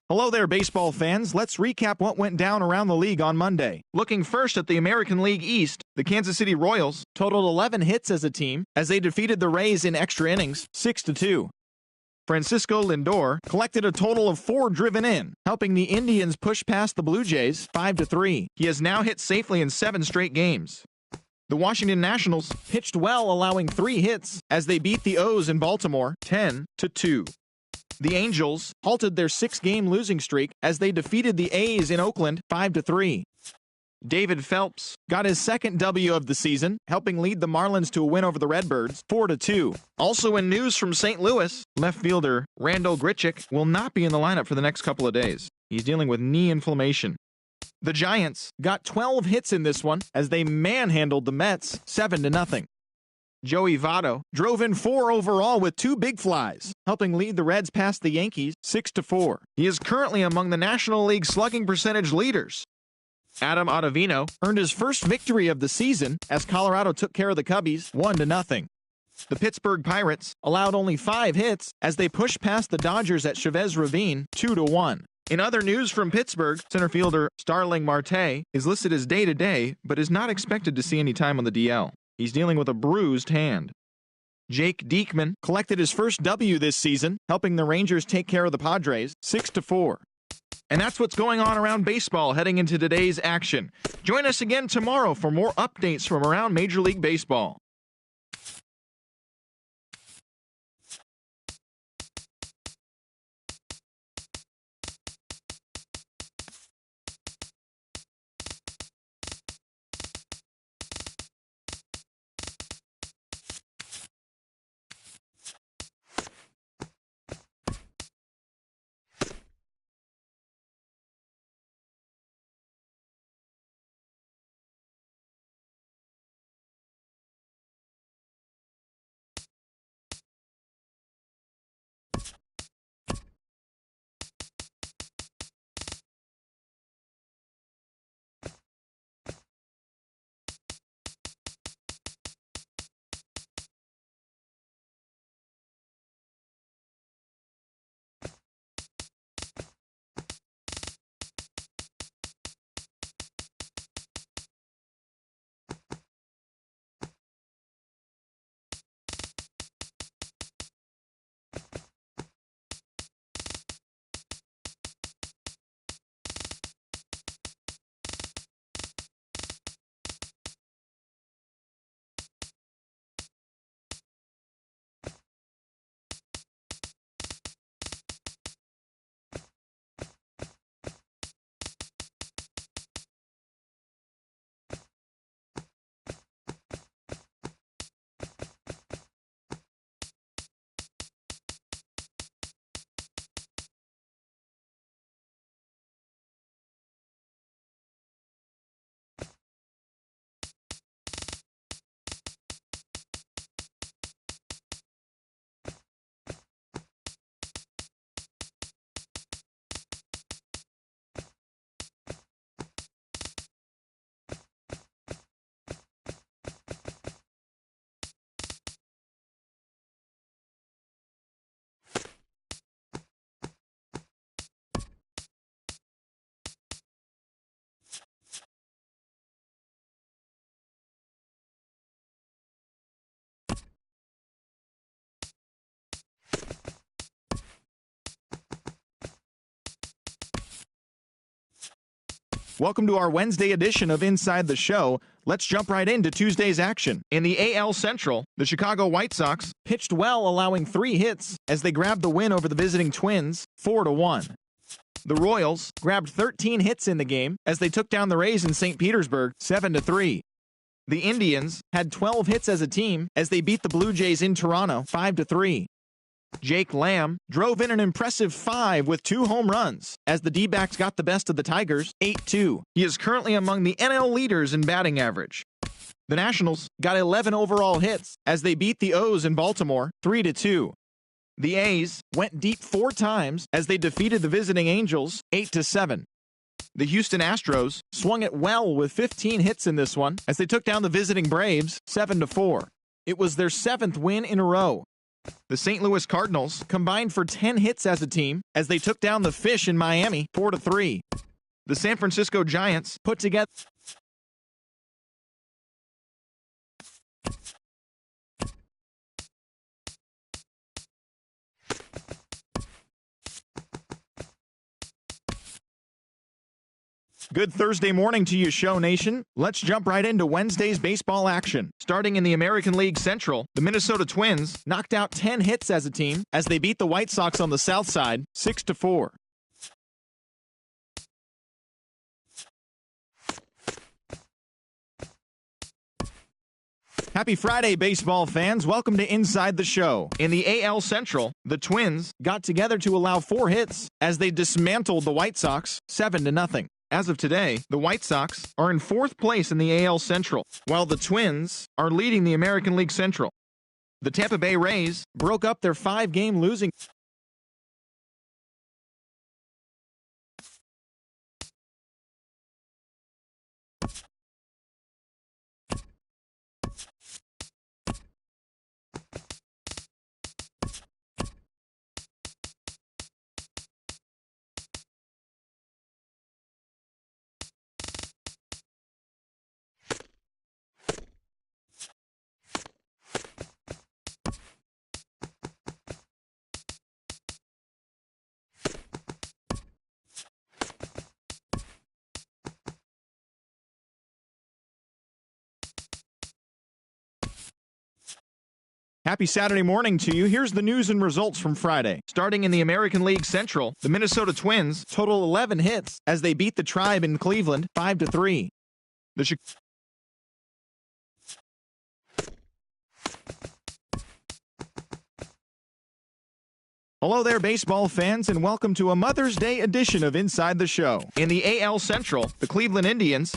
Hello there, baseball fans. Let's recap what went down around the league on Monday. Looking first at the American League East, the Kansas City Royals totaled 11 hits as a team as they defeated the Rays in extra innings 6-2. Francisco Lindor collected a total of 4 driven in, helping the Indians push past the Blue Jays 5-3. He has now hit safely in 7 straight games. The Washington Nationals pitched well, allowing 3 hits as they beat the O's in Baltimore 10-2. The Angels halted their 6-game losing streak as they defeated the A's in Oakland 5-3. David Phelps got his second W of the season, helping lead the Marlins to a win over the Redbirds 4-2. Also in news from St. Louis, left fielder Randal Grichuk will not be in the lineup for the next couple of days. He's dealing with knee inflammation. The Giants got 12 hits in this one as they manhandled the Mets 7-0. Joey Votto drove in 4 overall with 2 big flies, helping lead the Reds past the Yankees 6-4. He is currently among the National League slugging percentage leaders. Adam Ottavino earned his first victory of the season as Colorado took care of the Cubbies 1-0. The Pittsburgh Pirates allowed only 5 hits as they pushed past the Dodgers at Chavez Ravine 2-1. In other news from Pittsburgh, center fielder Starling Marte is listed as day-to-day, but is not expected to see any time on the DL. He's dealing with a bruised hand. Jake Diekman collected his first W this season, helping the Rangers take care of the Padres 6-4. And that's what's going on around baseball heading into today's action. Join us again tomorrow for more updates from around Major League Baseball. Welcome to our Wednesday edition of Inside the Show. Let's jump right into Tuesday's action. In the AL Central, the Chicago White Sox pitched well, allowing 3 hits as they grabbed the win over the visiting Twins 4-1. The Royals grabbed 13 hits in the game as they took down the Rays in St. Petersburg 7-3. The Indians had 12 hits as a team as they beat the Blue Jays in Toronto 5-3. Jake Lamb drove in an impressive 5 with 2 home runs as the D-backs got the best of the Tigers 8-2. He is currently among the NL leaders in batting average. The Nationals got 11 overall hits as they beat the O's in Baltimore 3-2. The A's went deep 4 times as they defeated the visiting Angels 8-7. The Houston Astros swung it well with 15 hits in this one as they took down the visiting Braves 7-4. It was their 7th win in a row. The St. Louis Cardinals combined for 10 hits as a team as they took down the Fish in Miami 4-3. The San Francisco Giants put together Good Thursday morning to you, Show Nation. Let's jump right into Wednesday's baseball action. Starting in the American League Central, the Minnesota Twins knocked out 10 hits as a team as they beat the White Sox on the south side 6-4. Happy Friday, baseball fans. Welcome to Inside the Show. In the AL Central, the Twins got together to allow 4 hits as they dismantled the White Sox 7-0. As of today, the White Sox are in 4th place in the AL Central, while the Twins are leading the American League Central. The Tampa Bay Rays broke up their 5-game losing Happy Saturday morning to you. Here's the news and results from Friday. Starting in the American League Central, the Minnesota Twins total 11 hits as they beat the Tribe in Cleveland 5-3. Hello there, baseball fans, and welcome to a Mother's Day edition of Inside the Show. In the AL Central, the Cleveland Indians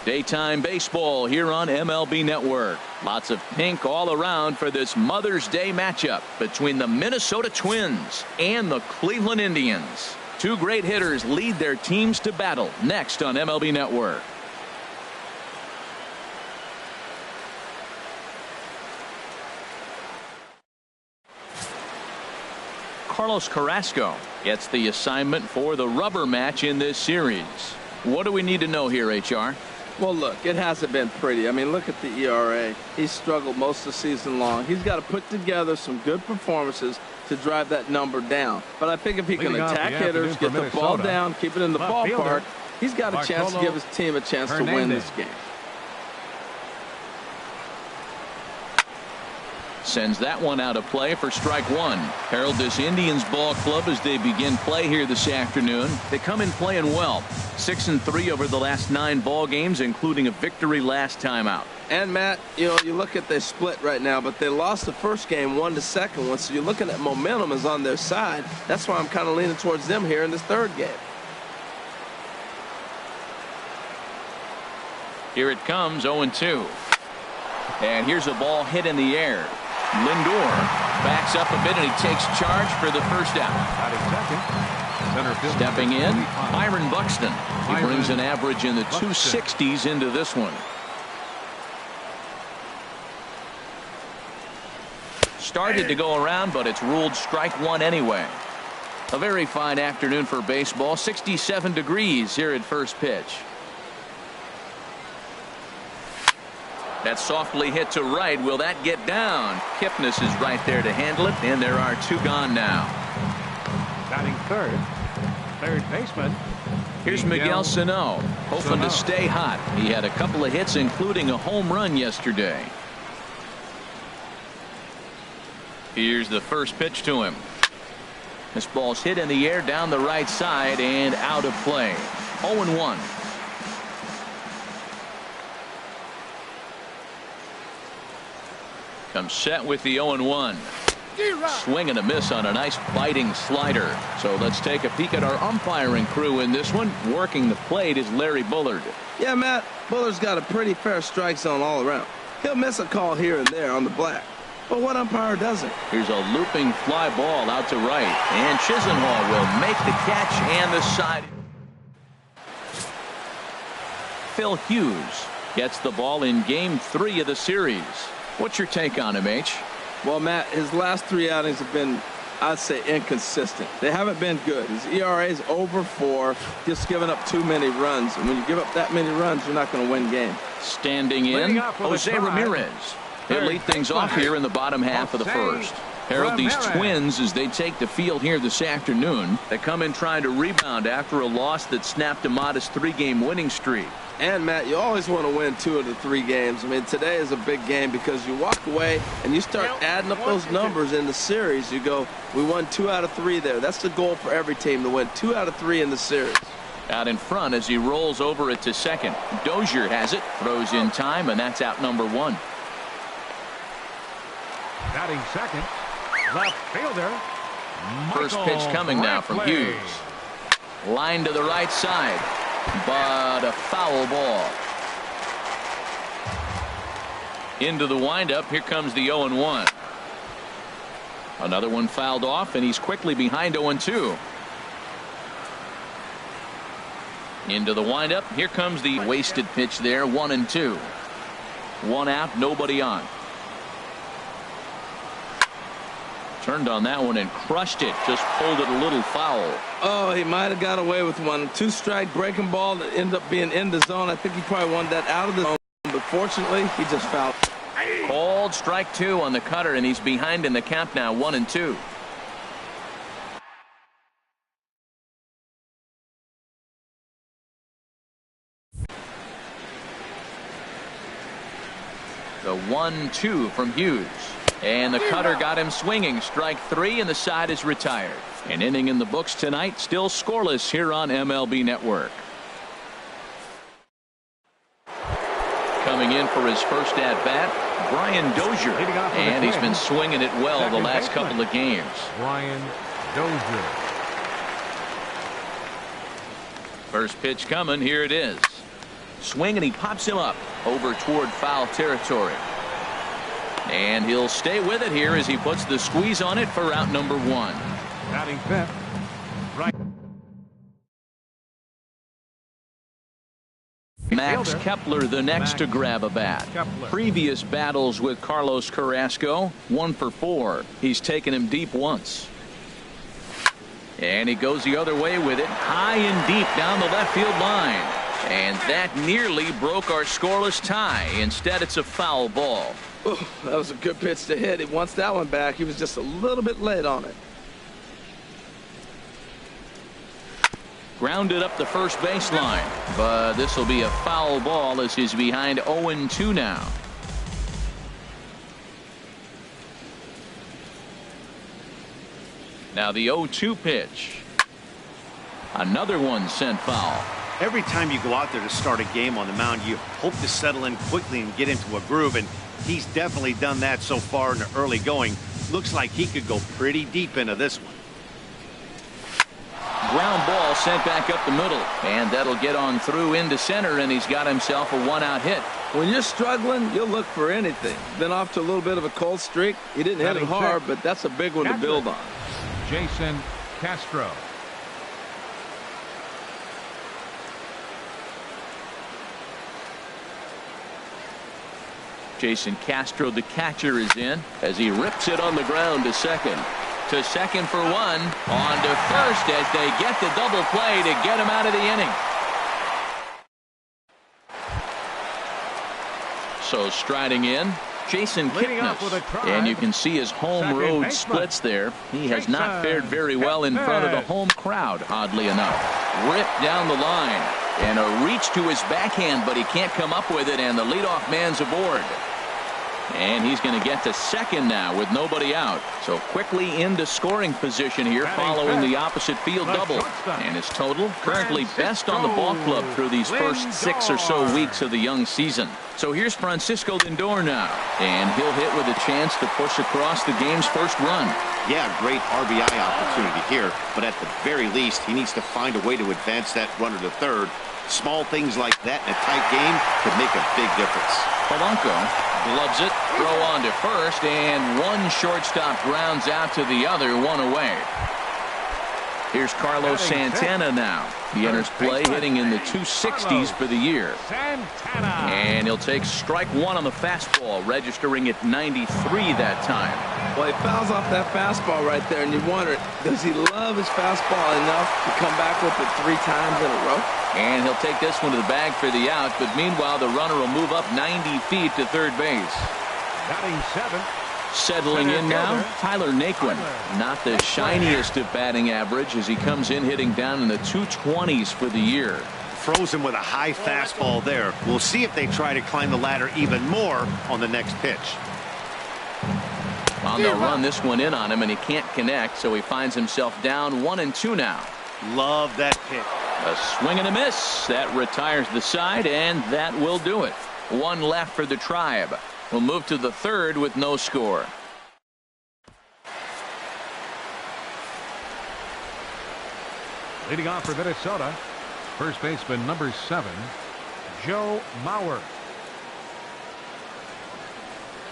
Daytime baseball here on MLB Network. Lots of pink all around for this Mother's Day matchup between the Minnesota Twins and the Cleveland Indians. 2 great hitters lead their teams to battle next on MLB Network. Carlos Carrasco gets the assignment for the rubber match in this series. What do we need to know here, HR? Well, look, it hasn't been pretty. I mean, look at the ERA. He's struggled most of the season long. He's got to put together some good performances to drive that number down. But I think if he can attack hitters, get the ball down, keep it in the ballpark, he's got a chance to give his team a chance to win this game. Sends that one out of play for strike 1. Herald this Indians ball club as they begin play here this afternoon. They come in playing well. 6-3 over the last 9 ball games, including a victory last time out. And Matt, you know, you look at their split right now, but they lost the first game 1 to second one, so you're looking at momentum is on their side. That's why I'm kind of leaning towards them here in this 3rd game. Here it comes, 0-2. And here's a ball hit in the air. Lindor backs up a bit and he takes charge for the first out. Stepping in, Byron Buxton. He brings an average in the 260s into this one. started to go around, but it's ruled strike one anyway. A very fine afternoon for baseball. 67 degrees here at first pitch. That's softly hit to right. Will that get down? Kipnis is right there to handle it, and there are two gone now. Batting third baseman. Here's Miguel Sano, hoping to stay hot. He had a couple of hits, including a home run yesterday. Here's the first pitch to him. This ball's hit in the air down the right side and out of play. 0-1. Comes set with the 0-1. Swing and a miss on a nice biting slider. So let's take a peek at our umpiring crew in this one. Working the plate is Larry Bullard. Yeah, Matt, Bullard's got a pretty fair strike zone all around. He'll miss a call here and there on the black. But what umpire doesn't? Here's a looping fly ball out to right. And Chisenhall will make the catch and the side. Phil Hughes gets the ball in game 3 of the series. What's your take on him, H? Well, Matt, his last 3 outings have been, I'd say, inconsistent. They haven't been good. His ERA is over 4, just giving up too many runs. And when you give up that many runs, you're not going to win games. Standing in, Jose Ramirez. He'll lead things off here in the bottom half of the first. Herald these Twins as they take the field here this afternoon. They come in trying to rebound after a loss that snapped a modest 3-game winning streak. And, Matt, you always want to win 2 of the 3 games. I mean, today is a big game because you walk away and you start adding up those numbers in the series. You go, we won 2 out of 3 there. That's the goal for every team, to win 2 out of 3 in the series. Out in front as he rolls over it to second. Dozier has it, throws in time, and that's out number 1. Batting second, left fielder. First pitch coming now from Hughes. Line to the right side, but a foul ball. Into the windup. Here comes the 0-1. Another one fouled off, and he's quickly behind 0-2. Into the windup. Here comes the wasted pitch there. 1-2. 1 out, nobody on. Turned on that one and crushed it. Just pulled it a little foul. Oh, he might have got away with one. 2-strike breaking ball that ended up being in the zone. I think he probably wanted that out of the zone, but fortunately, he just fouled. Called strike 2 on the cutter, and he's behind in the count now. 1-2. The 1-2 from Hughes. And the cutter got him swinging. Strike 3, and the side is retired. An inning in the books tonight, still scoreless here on MLB Network. Coming in for his first at-bat, Brian Dozier. And he's been swinging it well the last couple of games. Brian Dozier. First pitch coming. Here it is. Swing, and he pops him up over toward foul territory. And he'll stay with it here as he puts the squeeze on it for out number 1. Batting fifth. Right. Max Kepler the next to grab a bat. Previous battles with Carlos Carrasco, 1 for 4. He's taken him deep once. And he goes the other way with it, high and deep down the left field line. And that nearly broke our scoreless tie. Instead, it's a foul ball. Ooh, that was a good pitch to hit. He wants that one back. He was just a little bit late on it. Grounded up the first baseline, but this will be a foul ball as he's behind 0-2 now. Now the 0-2 pitch. Another one sent foul. Every time you go out there to start a game on the mound, you hope to settle in quickly and get into a groove, and he's definitely done that so far in the early going. Looks like he could go pretty deep into this one. Ground ball sent back up the middle, and that'll get on through into center, and he's got himself a 1-out hit. When you're struggling, you'll look for anything. Been off to a little bit of a cold streak. He didn't hit it hard, but that's a big one to build on. Jason Castro. Jason Castro, the catcher, is in as he rips it on the ground to second. To second for one. On to first as they get the double play to get him out of the inning. So striding in, Jason Kipnis, and you can see his home road splits there. He has not fared very well in front of the home crowd, oddly enough. Ripped down the line, and a reach to his backhand, but he can't come up with it, and the leadoff man's aboard. And he's going to get to second now with nobody out. So quickly into scoring position here following the opposite field double. And his total currently best on the ball club through these first 6 or so weeks of the young season. So here's Francisco Lindor now. And he'll hit with a chance to push across the game's first run. Yeah, great RBI opportunity here. But at the very least, he needs to find a way to advance that runner to third. Small things like that in a tight game could make a big difference. Polanco gloves it, throw on to first, and one shortstop grounds out to the other, one away. Here's Carlos Santana now. He enters play hitting in the 260s for the year. And he'll take strike one on the fastball, registering at 93 that time. Well, he fouls off that fastball right there, and you wonder, does he love his fastball enough to come back with it 3 times in a row? And he'll take this one to the bag for the out, but meanwhile the runner will move up 90 feet to third base. Batting 7. Settling in now, Tyler Naquin. Not the shiniest of batting average as he comes in hitting down in the 220s for the year. Throws him with a high fastball there. We'll see if they try to climb the ladder even more on the next pitch. Well, they'll run this one in on him, and he can't connect, so he finds himself down 1-2 now. Love that pitch. A swing and a miss. That retires the side, and that will do it. One left for the Tribe. We'll move to the third with no score. Leading off for Minnesota, first baseman number 7, Joe Mauer.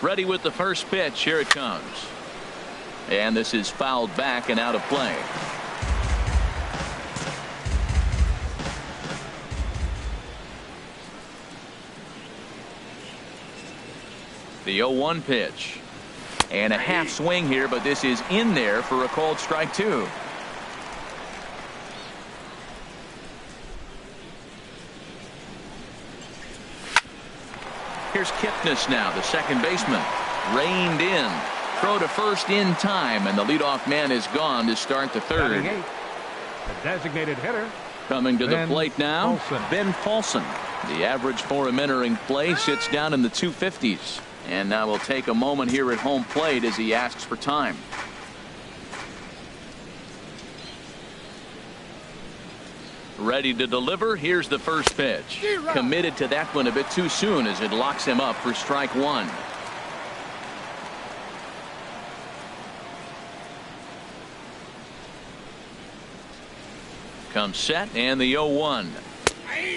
Ready with the first pitch. Here it comes. And this is fouled back and out of play. The 0-1 pitch. And a half swing here, but this is in there for a called strike 2. Here's Kipnis now, the second baseman. Reined in. Throw to first in time, and the leadoff man is gone to start the third. The designated hitter. Coming to the plate now, Ben Paulson. The average for him entering play sits down in the 250s. And now we'll take a moment here at home plate as he asks for time. Ready to deliver. Here's the first pitch. Committed to that one a bit too soon as it locks him up for strike 1. Comes set, and the 0-1.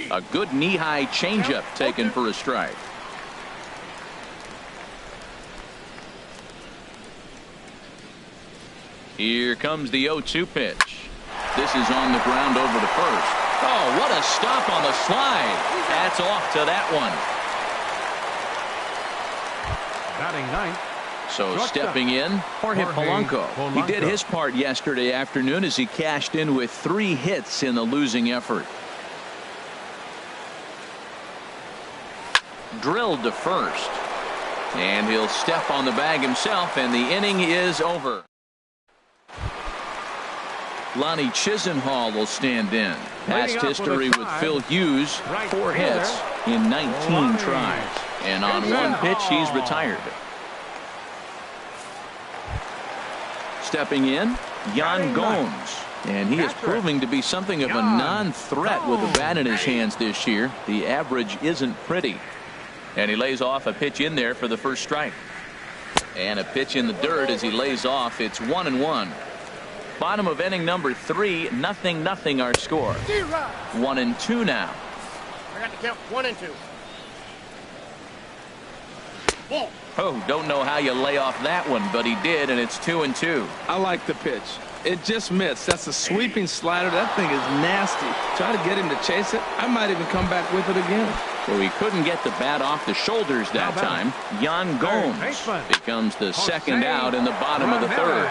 A good knee-high changeup taken for a strike. Here comes the 0-2 pitch. This is on the ground over to first. Oh, what a stop on the slide. That's off to that one. Batting 9th. So stepping in, Jorge Polanco. He did his part yesterday afternoon as he cashed in with 3 hits in the losing effort. Drilled to first. And he'll step on the bag himself, and the inning is over. Lonnie Chisenhall will stand in. Past history with Phil Hughes, 4 hits in 19 tries. And on one pitch, he's retired. Stepping in, Yan Gomes. And he is proving to be something of a non-threat with the bat in his hands this year. The average isn't pretty. And he lays off a pitch in there for the first strike. And a pitch in the dirt as he lays off. It's 1-1. Bottom of inning number 3, 0-0 our score. 1-2 now. I got to count 1 and 2. Ball. Oh, don't know how you lay off that one, but he did, and it's 2-2. I like the pitch. It just missed. That's a sweeping slider. That thing is nasty. Try to get him to chase it. I might even come back with it again. So he couldn't get the bat off the shoulders that time. Yan Gomes becomes the second out in the bottom of the third.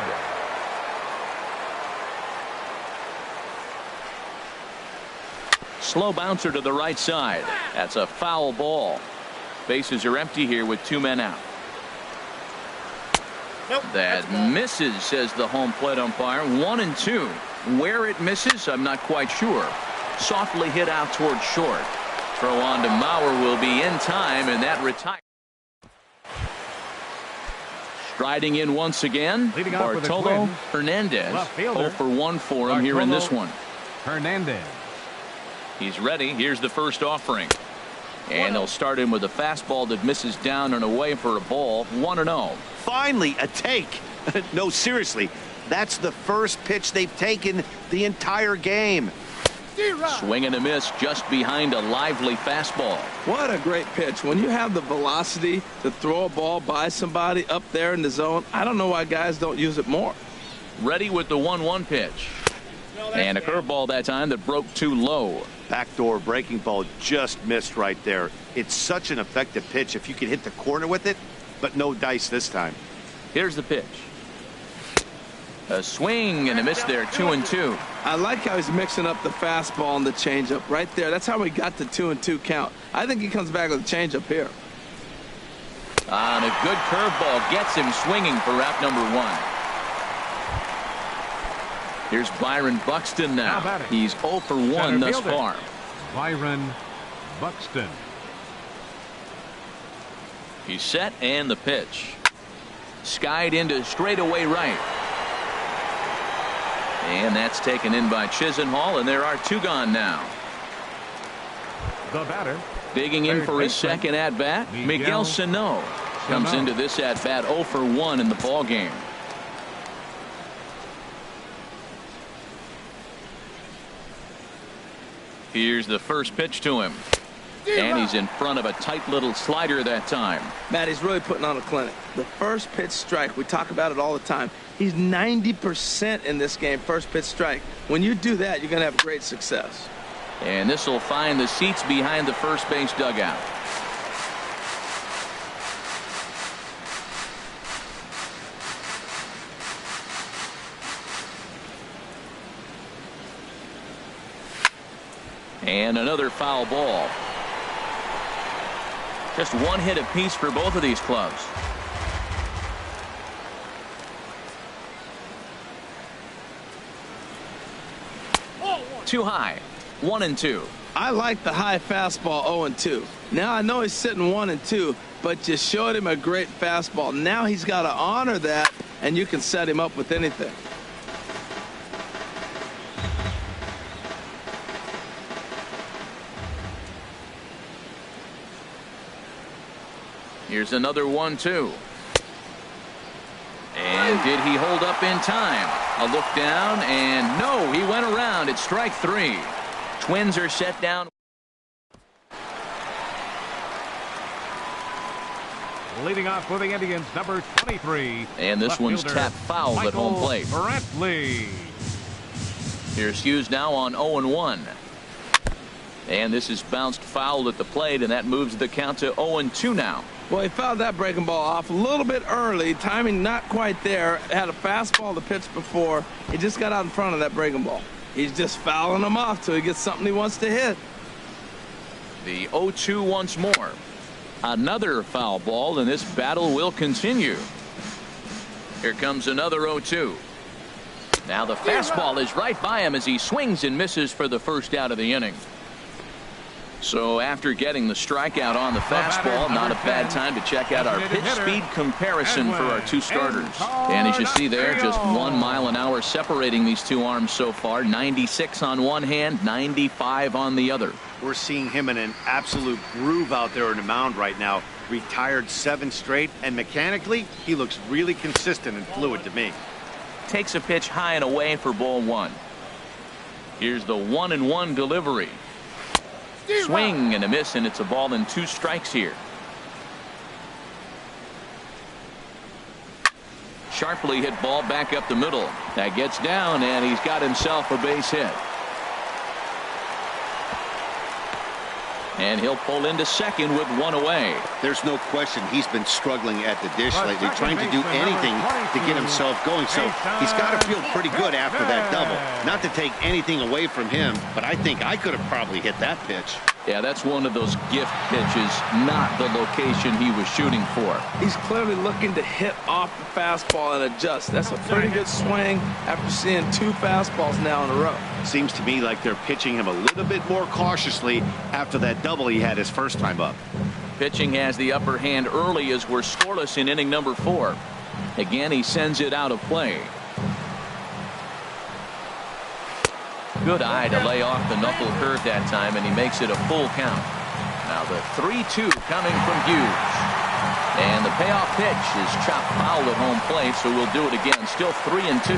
Slow bouncer to the right side. That's a foul ball. Bases are empty here with 2 men out. That misses, says the home plate umpire. 1-2. Where it misses, I'm not quite sure. Softly hit out towards short. Throw on to Mauer will be in time, and that retires. Striding in once again, Bartolo Hernandez. 0 for 1 for him here in this one. Hernandez. He's ready. Here's the first offering. And they'll start him with a fastball that misses down and away for a ball. 1-0. Finally, a take. No, seriously. That's the first pitch they've taken the entire game. Swing and a miss just behind a lively fastball. What a great pitch. When you have the velocity to throw a ball by somebody up there in the zone, I don't know why guys don't use it more. Ready with the 1-1 pitch. And a curveball that time that broke too low. Backdoor breaking ball just missed right there. It's such an effective pitch if you can hit the corner with it, but no dice this time. Here's the pitch. A swing and a miss there. 2-2. I like how he's mixing up the fastball and the changeup right there. That's how we got the 2-2 count. I think he comes back with a changeup here. And a good curveball gets him swinging for out number 1. Here's Byron Buxton now. He's 0 for 1 thus far. Byron Buxton. He's set, and the pitch. Skied into straightaway right. And that's taken in by Chisenhall, and there are 2 gone now. The batter. Digging in for his second at-bat, Miguel Sano comes into this at-bat 0 for 1 in the ballgame. Here's the first pitch to him. And he's in front of a tight little slider that time. Matt, he's really putting on a clinic. The first pitch strike, we talk about it all the time. He's 90% in this game, first pitch strike. When you do that, you're going to have great success. And this will find the seats behind the first base dugout. And another foul ball. Just 1 hit apiece for both of these clubs. Too high. 1-2. I like the high fastball 0-2. Now I know he's sitting 1-2, but you showed him a great fastball. Now he's got to honor that, and you can set him up with anything. Here's another 1-2. And did he hold up in time? A look down, and no, he went around. It's strike 3. Twins are set down. Leading off for the Indians, number 23. And this one's tapped foul at home plate. Brantley. Here's Hughes now on 0-1. And this is bounced foul at the plate, and that moves the count to 0-2 now. Well, he fouled that breaking ball off a little bit early. Timing not quite there. Had a fastball to pitch before. He just got out in front of that breaking ball. He's just fouling him off till he gets something he wants to hit. The 0-2 once more. Another foul ball, and this battle will continue. Here comes another 0-2. Now the fastball is right by him as he swings and misses for the first out of the inning. So after getting the strikeout on the fastball, not a bad time to check out our pitch speed comparison for our 2 starters. And as you see there, just 1 mile an hour separating these 2 arms so far. 96 on one hand, 95 on the other. We're seeing him in an absolute groove out there on the mound right now. Retired 7 straight, and mechanically, he looks really consistent and fluid to me. Takes a pitch high and away for ball 1. Here's the 1-1 delivery. Swing and a miss, and it's a ball and 2 strikes here. Sharply hit ball back up the middle. That gets down, and he's got himself a base hit. And he'll pull into second with one away. There's no question he's been struggling at the dish lately, trying to do anything to get himself going. So he's got to feel pretty good after that double. Not to take anything away from him, but I think I could have probably hit that pitch. Yeah, that's one of those gift pitches, not the location he was shooting for. He's clearly looking to hit off the fastball and adjust. That's a pretty good swing after seeing 2 fastballs now in a row. Seems to me like they're pitching him a little bit more cautiously after that double he had his first time up. Pitching has the upper hand early as we're scoreless in inning number 4. Again, he sends it out of play. Good eye to lay off the knuckle curve that time, and he makes it a full count. Now the 3-2 coming from Hughes. And the payoff pitch is chopped foul at home plate, so we'll do it again. Still 3-2.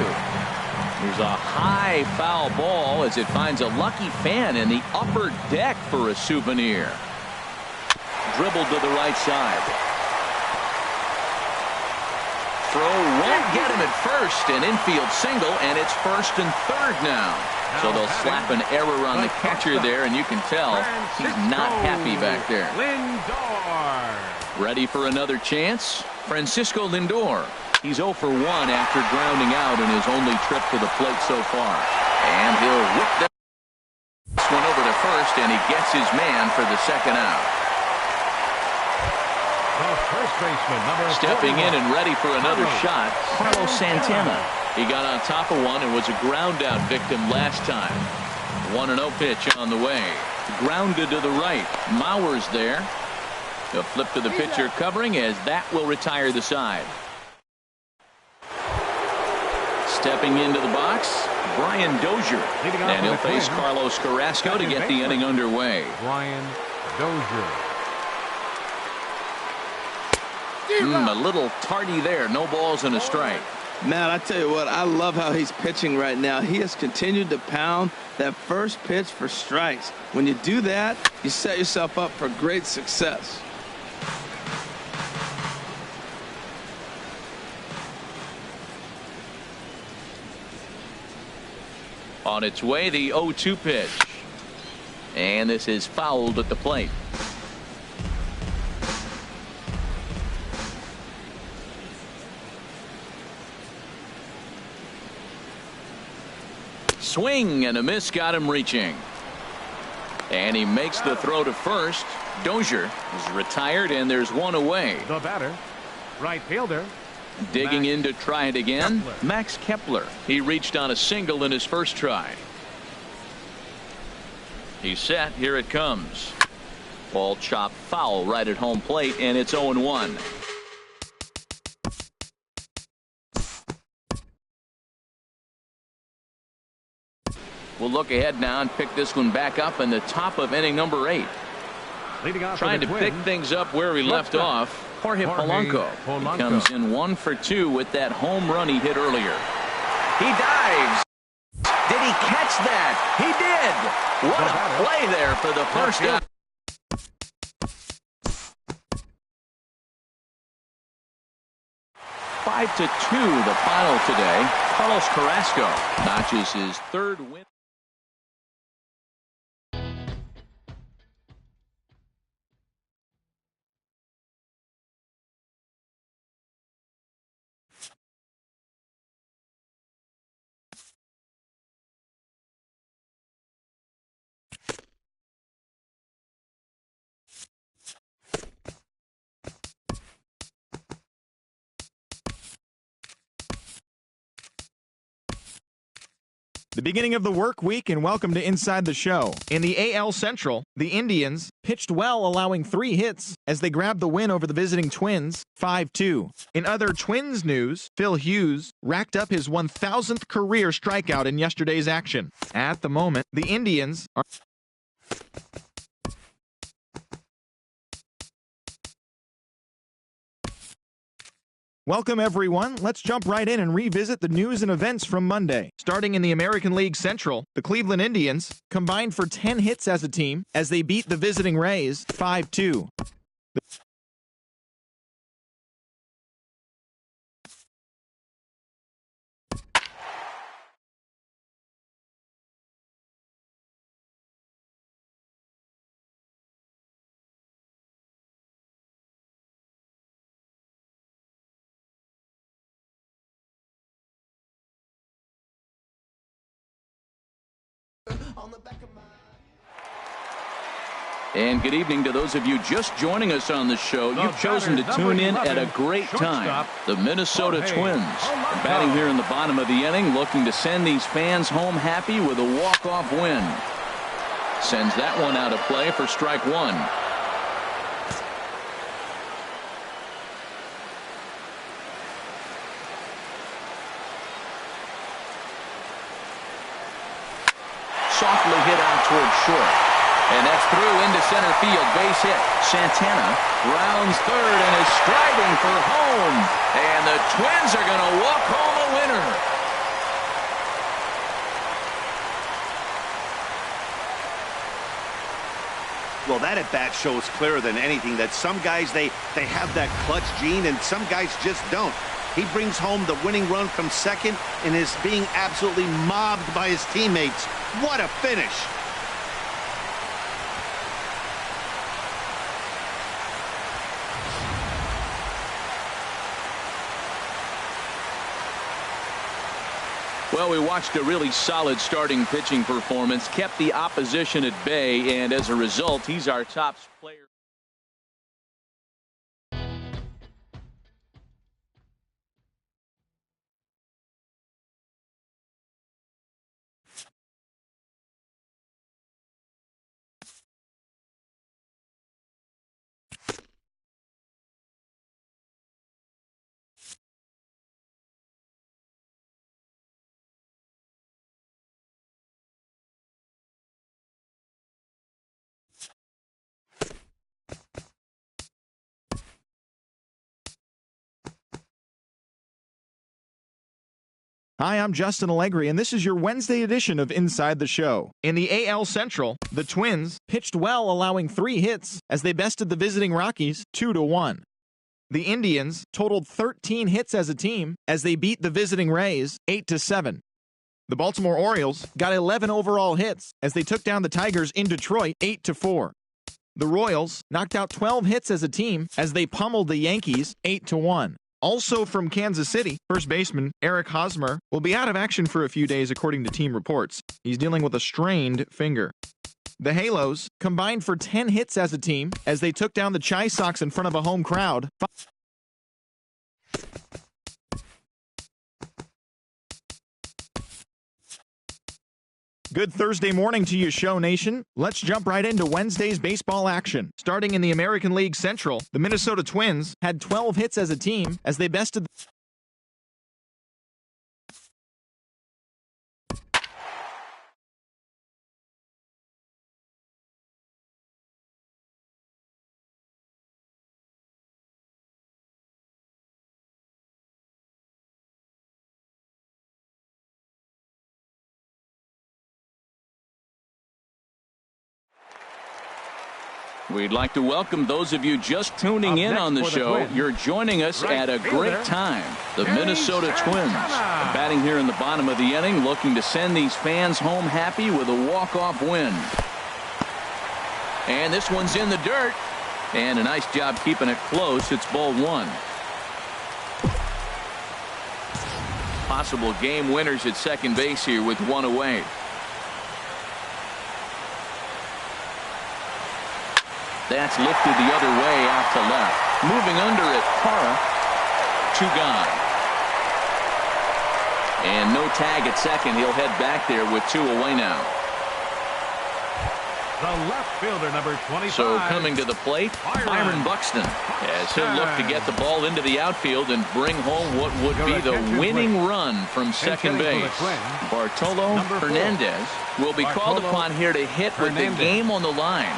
There's a high foul ball as it finds a lucky fan in the upper deck for a souvenir. Dribbled to the right side. Throw won't get him at first. An infield single, and it's first and third now. So they'll slap an error on the catcher there, and you can tell he's not happy back there. Ready for another chance? Francisco Lindor. He's 0 for 1 after grounding out in his only trip to the plate so far. And he'll whip this one over to first, and he gets his man for the second out. The first baseman, number Stepping 41. in and ready for another shot, Carlos Santana. He got on top of one and was a ground-out victim last time. 1-0 pitch on the way. Grounded to the right. Mauer's there. A flip to the pitcher covering as that will retire the side. Stepping into the box, Brian Dozier. And he'll face Carlos Carrasco to get the inning underway. Brian Dozier. A little tardy there. No balls and a strike. Matt, I tell you what, I love how he's pitching right now. He has continued to pound that first pitch for strikes. When you do that, you set yourself up for great success. On its way, the 0-2 pitch. And this is fouled at the plate. Swing and a miss got him reaching. And he makes the throw to first. Dozier is retired, and there's one away. The batter, right fielder. Digging in to try it again, Max Kepler. He reached on a single in his first try. He's set. Here it comes. Ball chopped foul right at home plate, and it's 0-1. We'll look ahead now and pick this one back up in the top of inning number 8. Trying to pick things up where we left off. Jorge Polanco. He comes in 1 for 2 with that home run he hit earlier. He dives. Did he catch that? He did. What a play there for the first out. Five to 2 the final today. Carlos Carrasco notches his 3rd win. The beginning of the work week, and welcome to Inside the Show. In the AL Central, the Indians pitched well, allowing 3 hits as they grabbed the win over the visiting Twins, 5-2. In other Twins news, Phil Hughes racked up his 1,000th career strikeout in yesterday's action. At the moment, the Indians are... Welcome, everyone. Let's jump right in and revisit the news and events from Monday. Starting in the American League Central, the Cleveland Indians combined for 10 hits as a team as they beat the visiting Rays 5-2. And good evening to those of you just joining us on the show. You've chosen to tune in at a great time. The Minnesota Twins are batting here in the bottom of the inning, looking to send these fans home happy with a walk-off win. Sends that one out of play for strike one. Softly hit out towards short. And that's through into center field. Base hit. Santana rounds third and is striding for home. And the Twins are going to walk home a winner. Well, that at-bat shows clearer than anything that some guys, they have that clutch gene and some guys just don't. He brings home the winning run from second and is being absolutely mobbed by his teammates. What a finish. Well, we watched a really solid starting pitching performance, kept the opposition at bay, and as a result, he's our top player. Hi, I'm Justin Allegri, and this is your Wednesday edition of Inside the Show. In the AL Central, the Twins pitched well, allowing 3 hits as they bested the visiting Rockies 2-1. The Indians totaled 13 hits as a team as they beat the visiting Rays 8-7. The Baltimore Orioles got 11 overall hits as they took down the Tigers in Detroit 8-4. The Royals knocked out 12 hits as a team as they pummeled the Yankees 8-1. Also from Kansas City, first baseman Eric Hosmer will be out of action for a few days according to team reports. He's dealing with a strained finger. The Halos combined for 10 hits as a team as they took down the Chi Sox in front of a home crowd. Good Thursday morning to you, Show Nation. Let's jump right into Wednesday's baseball action. Starting in the American League Central, the Minnesota Twins had 12 hits as a team as they bested We'd like to welcome those of you just tuning in on the show. You're joining us at a great time. The Minnesota Twins are batting here in the bottom of the inning, looking to send these fans home happy with a walk-off win. And this one's in the dirt. And a nice job keeping it close. It's ball one. Possible game winners at second base here with one away. That's lifted the other way out to left. Moving under it, Parra. 2 gone. And no tag at second. He'll head back there with 2 away now. The left fielder, number 25. So coming to the plate, Byron Buxton, as he'll look to get the ball into the outfield and bring home what would be the winning run from second base. Bartolo Hernandez will be called upon here to hit with the game on the line.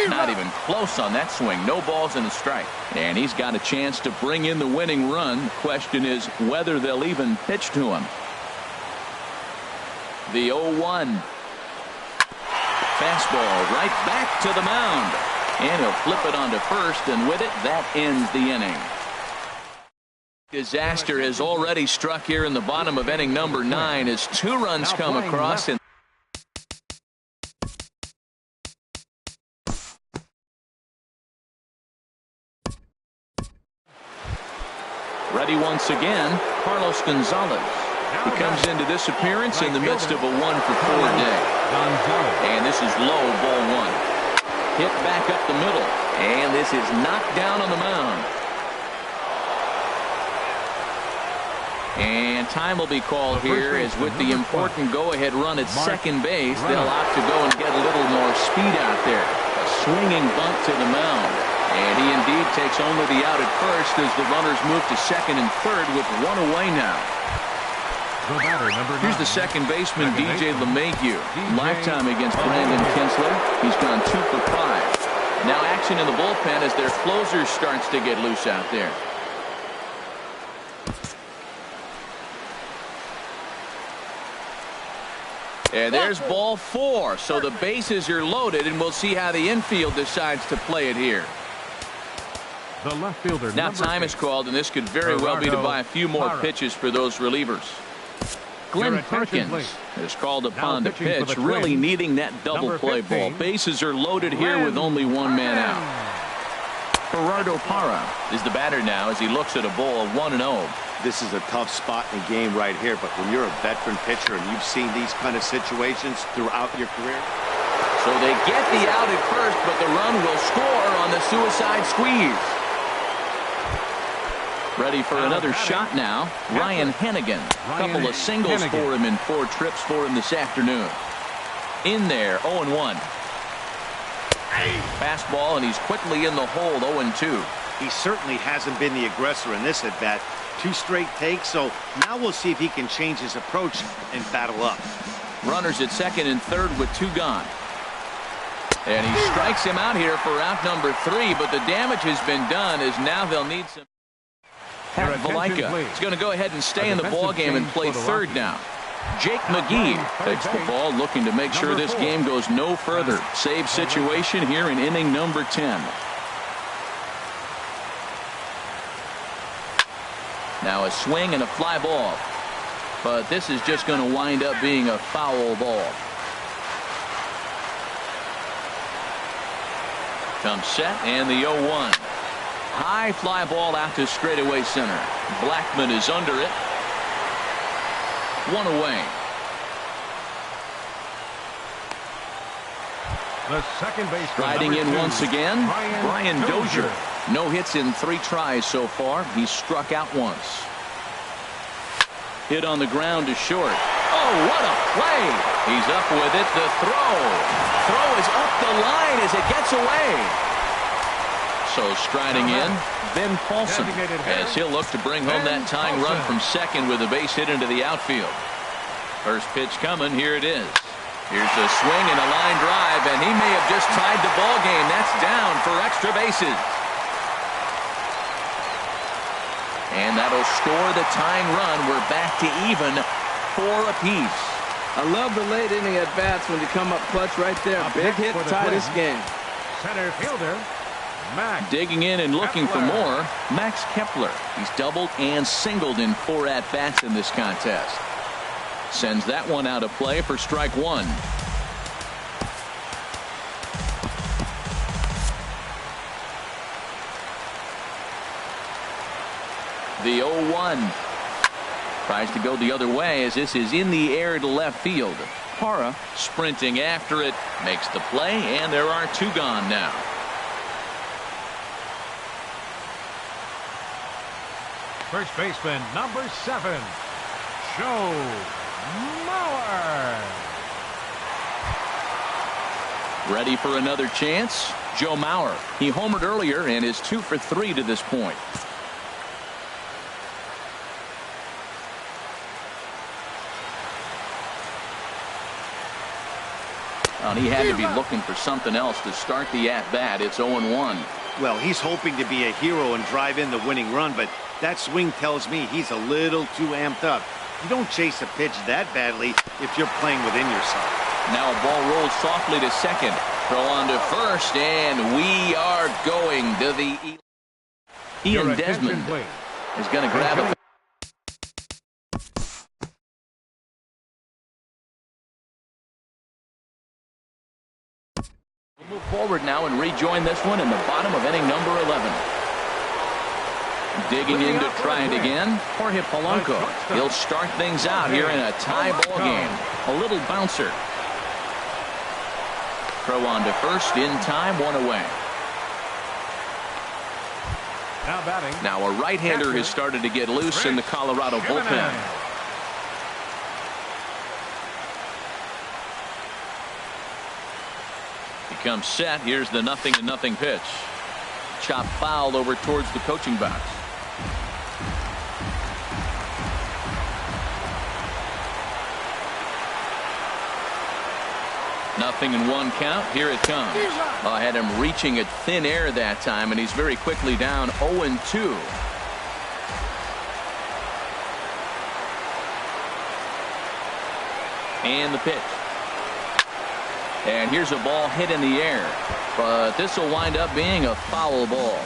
Not even close on that swing. No balls and a strike. And he's got a chance to bring in the winning run. The question is whether they'll even pitch to him. The 0-1. Fastball right back to the mound. And he'll flip it onto first, and with it, that ends the inning. Disaster has already struck here in the bottom of inning number 9 as 2 runs come across. And ready once again. Carlos Gonzalez. He comes into this appearance in the midst of a 1-for-4 day. And this is low, ball one. Hit back up the middle. And this is knocked down on the mound. And time will be called here as with the important go-ahead run at second base, they'll opt to go and get a little more speed out there. A swinging bunt to the mound. And he indeed takes only the out at first as the runners move to second and third with one away now. Here's the second baseman, DJ LeMahieu. Lifetime against Brandon Kinsler. He's gone 2 for 5. Now action in the bullpen as their closer starts to get loose out there. And there's ball 4. So the bases are loaded, and we'll see how the infield decides to play it here. The left fielder. Now time is called, and this could very well be to buy a few more pitches for those relievers. Glenn Perkins is called upon to pitch, really needing that double play ball. Bases are loaded here with only one man out. Gerardo Parra is the batter now as he looks at a ball of 1-0. This is a tough spot in the game right here, but when you're a veteran pitcher and you've seen these kind of situations throughout your career. So they get the out at first, but the run will score on the suicide squeeze. Ready for another shot now. Ryan Hennigan. A couple of singles for him and 4 trips for him this afternoon. In there, 0-1. Fastball, and he's quickly in the hole, 0-2. He certainly hasn't been the aggressor in this at-bat. 2 straight takes, so now we'll see if he can change his approach and battle up. Runners at second and third with 2 gone. And he strikes him out here for out number 3, but the damage has been done as now they'll need some. Pat Valaika is going to go ahead and stay in the ballgame and play third now. Jake McGee takes the ball, looking to make sure this game goes no further. Save situation here in inning number 10. Now a swing and a fly ball. But this is just going to wind up being a foul ball. Comes set and the 0-1. High fly ball out to straightaway center. Blackman is under it. 1 away. The second base. Striding in once again, Brian Dozier. No hits in 3 tries so far. He's struck out once. Hit on the ground to short. Oh, what a play! He's up with it. The throw. Throw is up the line as it gets away. So striding in, Ben Paulson, as he'll look to bring home that tying run from second with a base hit into the outfield. First pitch coming. Here it is. Here's a swing and a line drive, and he may have just tied the ball game. That's down for extra bases. And that'll score the tying run. We're back to even 4 apiece. I love the late inning at bats when you come up clutch right there. Big hit to tie this game. Center fielder Max digging in and looking for more. Max Kepler. He's doubled and singled in 4 at-bats in this contest. Sends that one out of play for strike 1. The 0-1. Tries to go the other way as this is in the air to left field. Parra sprinting after it. Makes the play, and there are 2 gone now. First baseman, number 7, Joe Mauer. Ready for another chance? Joe Mauer. He homered earlier and is 2 for 3 to this point. Well, he had to be looking for something else to start the at-bat. It's 0-1. Well, he's hoping to be a hero and drive in the winning run, but that swing tells me he's a little too amped up. You don't chase a pitch that badly if you're playing within yourself. Now a ball rolls softly to second. Throw on to first, and we are going to the... Ian Desmond is going to grab it. We'll move forward now and rejoin this one in the bottom of inning number 11. Digging in to try it again, Jorge Polanco. He'll start things out here in a tie ball game. A little bouncer. Throw on to first in time, 1 away. Now batting. Now a right-hander has started to get loose in the Colorado bullpen. He comes set. Here's the 0-0 pitch. Chop foul over towards the coaching box. 0-1 count. Here it comes. I had him reaching at thin air that time, and he's very quickly down 0-2. And the pitch. And here's a ball hit in the air, but this will wind up being a foul ball.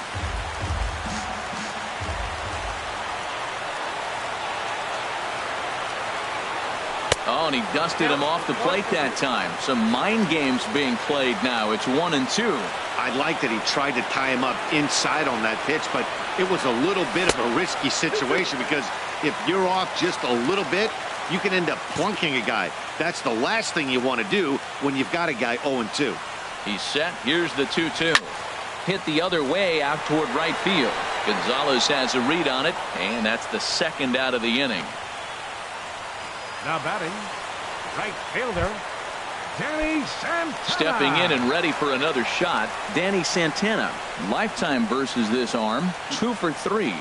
Oh, and he dusted him off the plate that time. Some mind games being played now. It's 1-2. I like that he tried to tie him up inside on that pitch, but it was a little bit of a risky situation because if you're off just a little bit, you can end up plunking a guy. That's the last thing you want to do when you've got a guy 0-2. He's set. Here's the 2-2. Hit the other way out toward right field. Gonzalez has a read on it, and that's the second out of the inning. Now batting, right fielder, Danny Santana. Stepping in and ready for another shot, Danny Santana. Lifetime versus this arm, 2 for 3.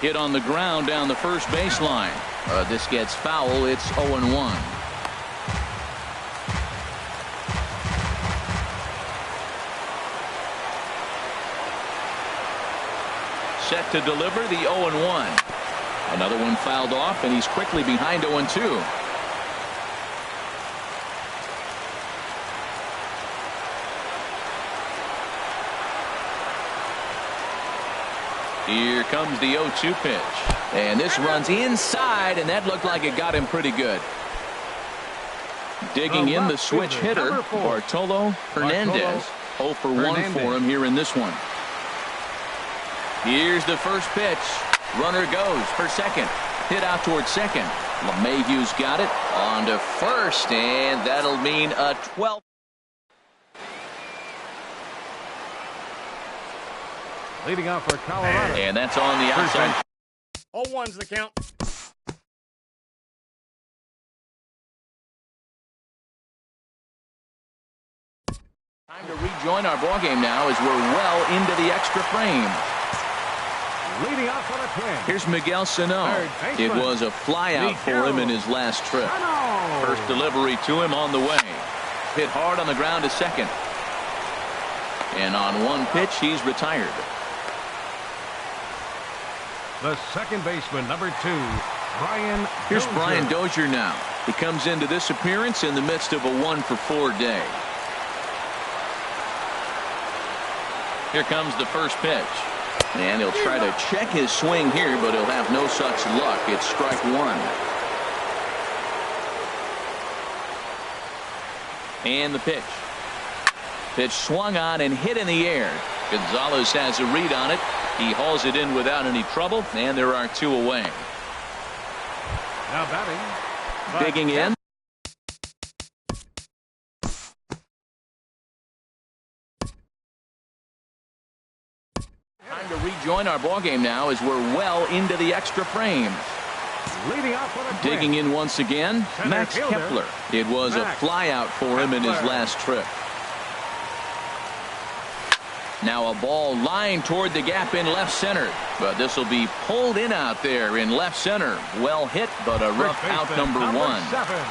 Hit on the ground down the first baseline. This gets foul. It's 0-1. Set to deliver the 0-1. Another one fouled off, and he's quickly behind 0-2. Here comes the 0-2 pitch. And this runs inside, and that looked like it got him pretty good. Digging in the switch hitter, Bartolo Hernandez. 0 for 1 for him here in this one. Here's the first pitch. Runner goes for second. Hit out towards second. LeMahieu's got it. On to first, and that'll mean a 12th. Leading off for Colorado. And that's on the outside. 0-1's the count. Time to rejoin our ballgame now as we're well into the extra frame. Leading off for the Twins. Here's Miguel Sano. It was a flyout for him in his last trip. First delivery to him on the way. Hit hard on the ground to second. And on one pitch, he's retired. The second baseman, number 2, Brian Here's Dozier. Brian Dozier now. He comes into this appearance in the midst of a 1 for 4 day. Here comes the first pitch. And he'll try to check his swing here, but he'll have no such luck. It's strike 1. And the pitch. Pitch swung on and hit in the air. Gonzalez has a read on it. He hauls it in without any trouble, and there are 2 away. Now batting. Digging in. Time to rejoin our ballgame now as we're well into the extra frames. Leading off for the Twins. Digging in once again, Max Kepler. It was a flyout for him in his last trip. Now a ball lined toward the gap in left center, but this will be pulled in out there in left center. Well hit, but a rough out number 1. 7.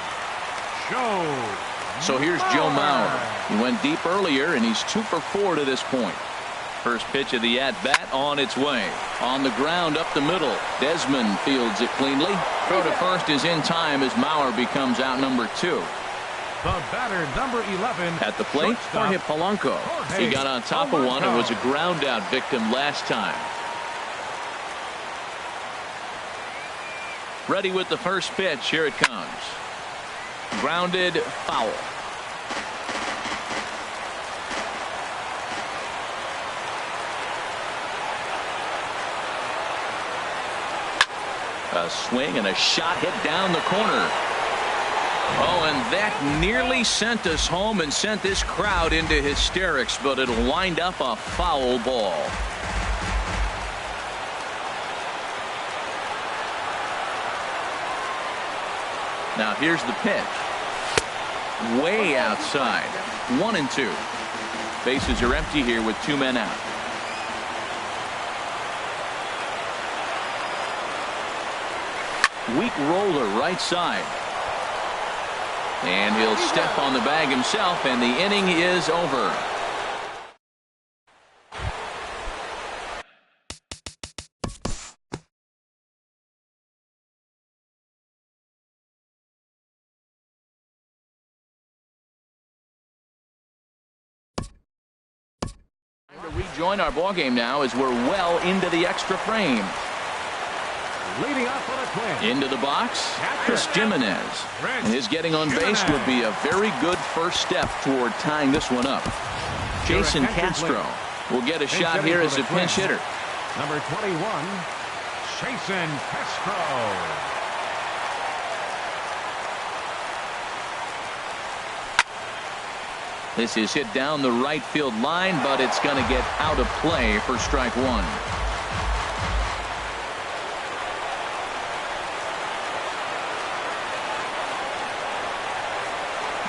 So here's Joe Mauer. He went deep earlier, and he's 2 for 4 to this point. First pitch of the at-bat on its way. On the ground up the middle. Desmond fields it cleanly. Throw to first is in time as Mauer becomes out number 2. The batter, number 11. At the plate, Jorge Polanco. He got on top of one and was a ground-out victim last time. Ready with the first pitch. Here it comes. Grounded, foul. A swing and a shot hit down the corner. Oh, and that nearly sent us home and sent this crowd into hysterics, but it'll wind up a foul ball. Now here's the pitch. Way outside. 1-2. Bases are empty here with 2 men out. Weak roller right side. And he'll step on the bag himself, and the inning is over. Time to rejoin our ballgame now as we're well into the extra frame. Leading up for the Twins. Into the box, Chris Jimenez. And his getting on base would be a very good first step toward tying this one up. Jason Castro will get a shot here as a pinch hitter. Number 21, Jason Castro. This is hit down the right field line, but it's going to get out of play for strike one.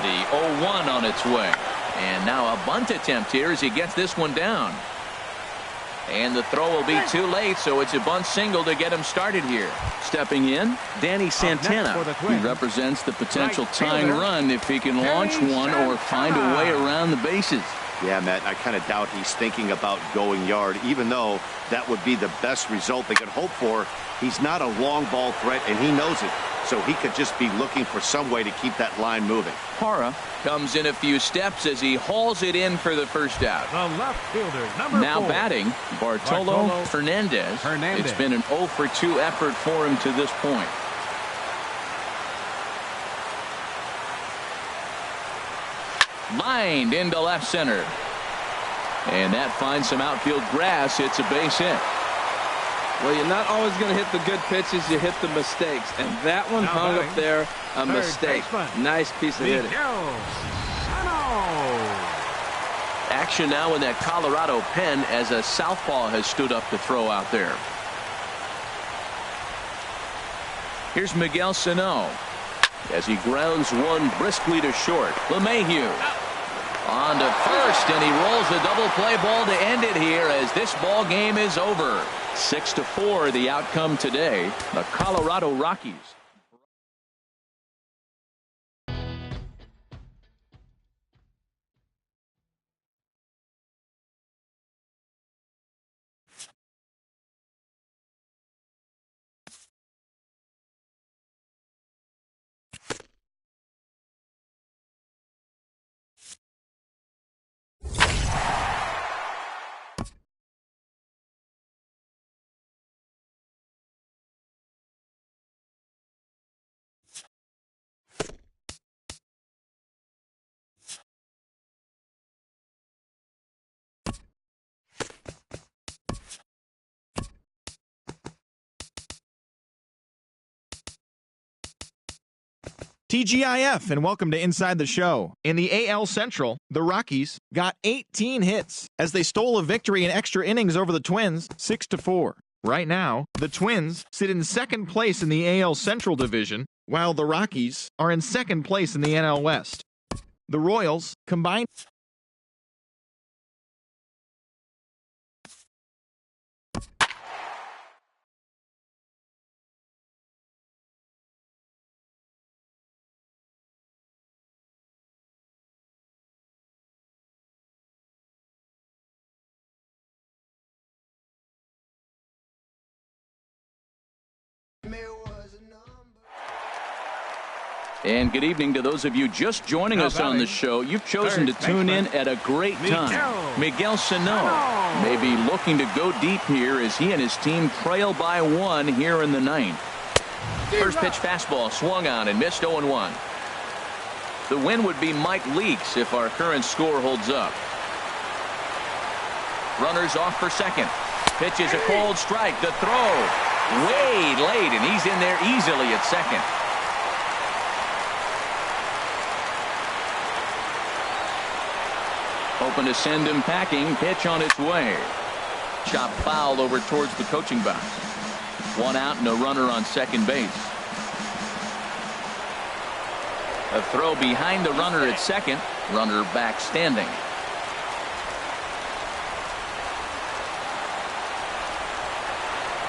The 0-1 on its way. And now a bunt attempt here as he gets this one down. And the throw will be too late, so it's a bunt single to get him started here. Stepping in, Danny Santana. He represents the potential tying run if he can launch one or find a way around the bases. Yeah, Matt, I kind of doubt he's thinking about going yard, even though that would be the best result they could hope for. He's not a long ball threat, and he knows it. So he could just be looking for some way to keep that line moving. Hara comes in a few steps as he hauls it in for the first out. The left fielder, number now 4. batting, Bartolo Fernandez. It's been an 0 for 2 effort for him to this point. Lined into left center. And that finds some outfield grass. It's a base hit. Well, you're not always going to hit the good pitches. You hit the mistakes. And that one hung up there, a mistake. Nice piece of hitting. Action now in that Colorado pen as a southpaw has stood up to throw out there. Here's Miguel Sano as he grounds one briskly to short. LeMahieu on to first, and he rolls a double play ball to end it here as this ball game is over. 6-4 the outcome today. The Colorado Rockies. TGIF and welcome to Inside the Show. In the AL Central, the Rockies got 18 hits as they stole a victory in extra innings over the Twins 6-4. Right now, the Twins sit in second place in the AL Central Division, while the Rockies are in second place in the NL West. The Royals combined And good evening to those of you just joining us on the show. You've chosen to tune in at a great time. Miguel Sano may be looking to go deep here as he and his team trail by 1 here in the 9th. First pitch fastball swung on and missed 0-1. The win would be Mike Leakes if our current score holds up. Runners off for second. Pitch is a cold strike. The throw. way late, and he's in there easily at second. Hoping to send him packing. Pitch on its way. Chop foul over towards the coaching box. One out and a runner on second base. A throw behind the runner at second. Runner back standing.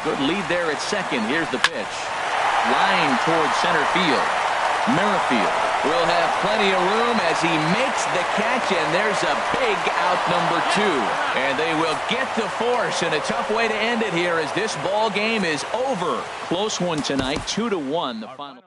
Good lead there at second. Here's the pitch. Line towards center field. Merrifield will have plenty of room as he makes the catch, and there's a big out number 2. And they will get the force, and a tough way to end it here as this ball game is over. Close one tonight, 2-1 the final.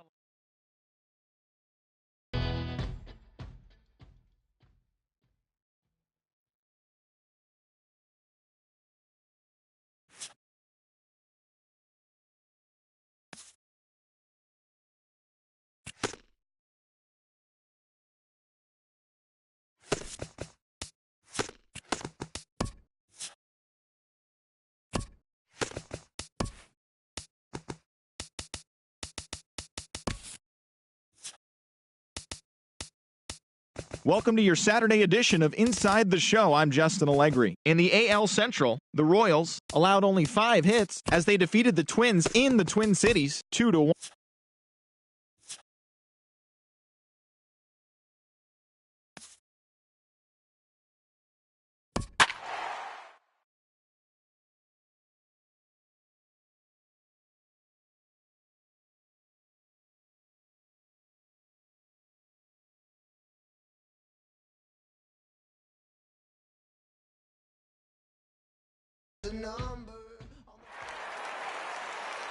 Welcome to your Saturday edition of Inside the Show. I'm Justin Allegri. In the AL Central, the Royals allowed only 5 hits as they defeated the Twins in the Twin Cities 2-1.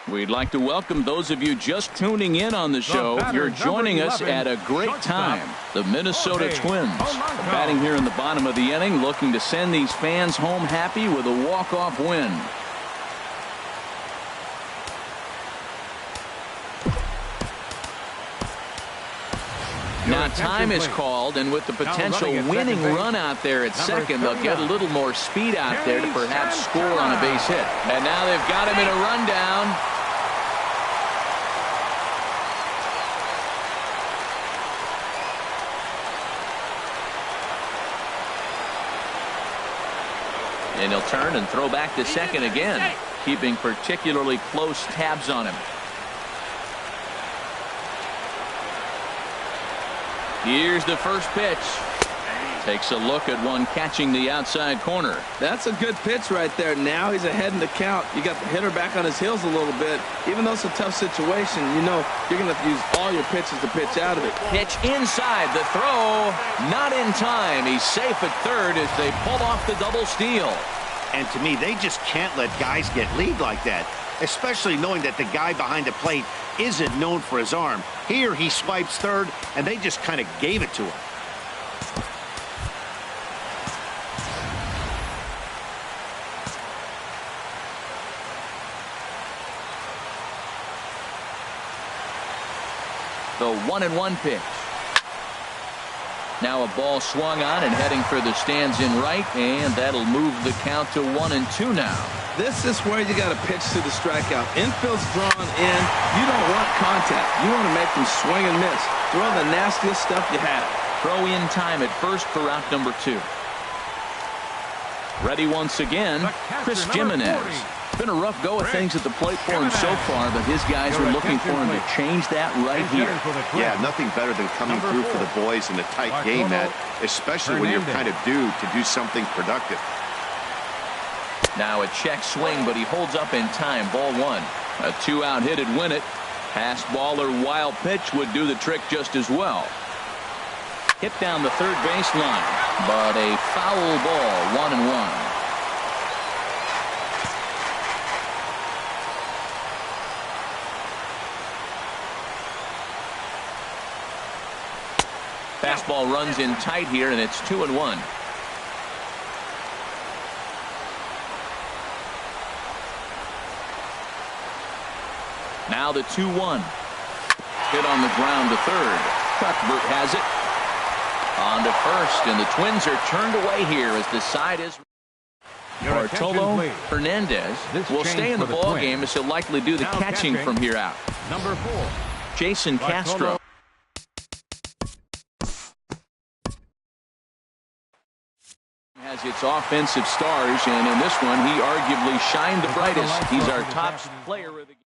We'd like to welcome those of you just tuning in on the show. You're joining us at a great time. The Minnesota Twins batting here in the bottom of the inning, looking to send these fans home happy with a walk-off win. Now time is called, and with the potential winning run out there at second, they'll get a little more speed out there to perhaps score on a base hit. And now they've got him in a rundown. And he'll turn and throw back to second again, keeping particularly close tabs on him. Here's the first pitch. Takes a look at one catching the outside corner. That's a good pitch right there. Now he's ahead in the count. You got the hitter back on his heels a little bit. Even though it's a tough situation, you know you're going to have to use all your pitches to pitch out of it. Pitch inside. The throw not in time. He's safe at third as they pull off the double steal. And to me, they just can't let guys get lead like that, especially knowing that the guy behind the plate isn't known for his arm. Here he swipes third, and they just kind of gave it to him. The 1-1 pitch. Now a ball swung on and heading for the stands in right, and that'll move the count to 1-2 now. This is where you got to pitch to the strikeout. Infield's drawn in. You don't want contact. You want to make them swing and miss. Throw the nastiest stuff you have. Throw in time at first for out number 2. Ready once again, Chris Jimenez. Been a rough go of things at the plate for him so far, but his guys are looking for him to change that right here. Yeah, nothing better than coming through for the boys in a tight game, Matt, especially when you're kind of due to do something productive. Now a check swing, but he holds up in time. Ball 1. A 2-out hit would win it. Pass ball or wild pitch would do the trick just as well. Hit down the third baseline, but a foul ball. 1-1. Fastball runs in tight here, and it's 2-1. Now the 2-1. Hit on the ground to third. Cuthbert has it. On to first, and the Twins are turned away here as the side is. Bartolo Hernandez will stay in the ball game as he'll likely do the catching from here out. Number 4. Jason Castro. Has its offensive stars, and in this one, he arguably shined the brightest. He's our top player of the game.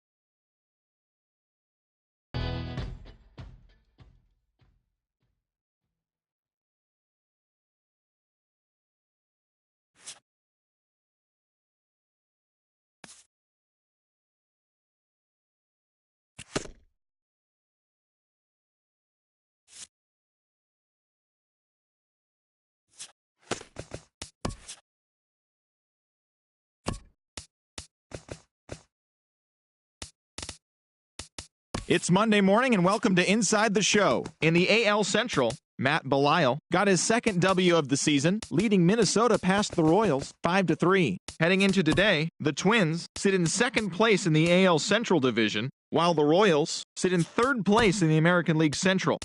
It's Monday morning, and welcome to Inside the Show. In the AL Central, Matt Belisle got his second W of the season, leading Minnesota past the Royals 5-3. Heading into today, the Twins sit in second place in the AL Central Division, while the Royals sit in third place in the American League Central.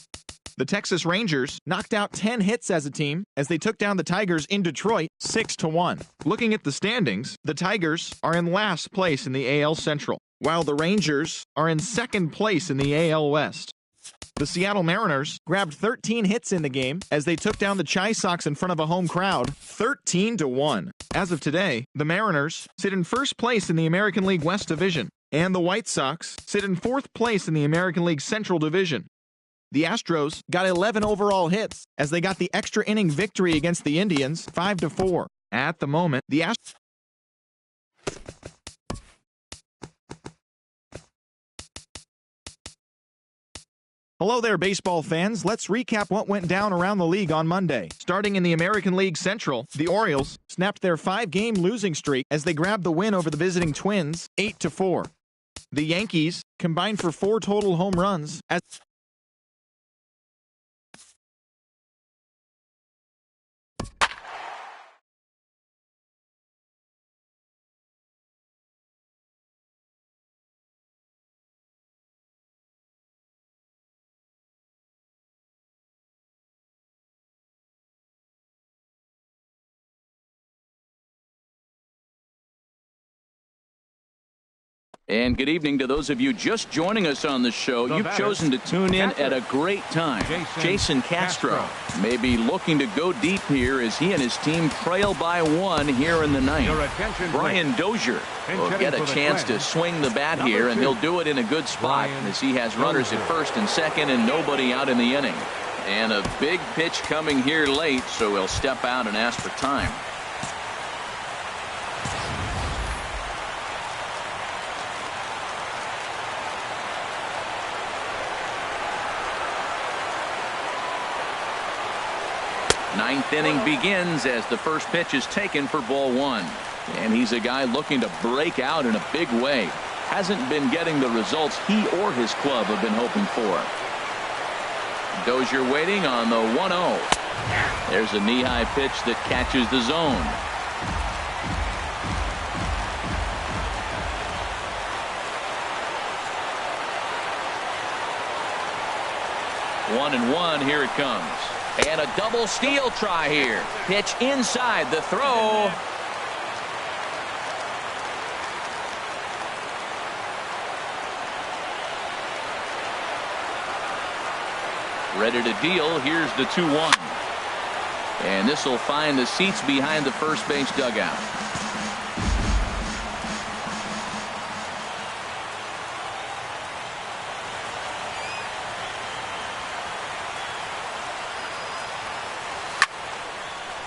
The Texas Rangers knocked out 10 hits as a team as they took down the Tigers in Detroit 6-1. Looking at the standings, the Tigers are in last place in the AL Central, while the Rangers are in second place in the AL West. The Seattle Mariners grabbed 13 hits in the game as they took down the Chi Sox in front of a home crowd 13-1. As of today, the Mariners sit in first place in the American League West Division, and the White Sox sit in fourth place in the American League Central Division. The Astros got 11 overall hits as they got the extra inning victory against the Indians 5-4. At the moment, the Astros... Hello there, baseball fans. Let's recap what went down around the league on Monday. Starting in the American League Central, the Orioles snapped their 5-game losing streak as they grabbed the win over the visiting Twins 8-4. The Yankees combined for 4 total home runs as... And good evening to those of you just joining us on the show. You've chosen to tune in at a great time. Jason Castro may be looking to go deep here as he and his team trail by 1 here in the ninth. Brian Dozier will get a chance to swing the bat here, and he'll do it in a good spot as he has runners at first and second and nobody out in the inning. And a big pitch coming here late, so he'll step out and ask for time. Ninth inning begins as the first pitch is taken for ball 1. And he's a guy looking to break out in a big way. Hasn't been getting the results he or his club have been hoping for. Dozier waiting on the 1-0. There's a knee-high pitch that catches the zone. One and one, here it comes. And a double steal try here. Pitch inside the throw. Ready to deal. Here's the 2-1. And this will find the seats behind the first base dugout.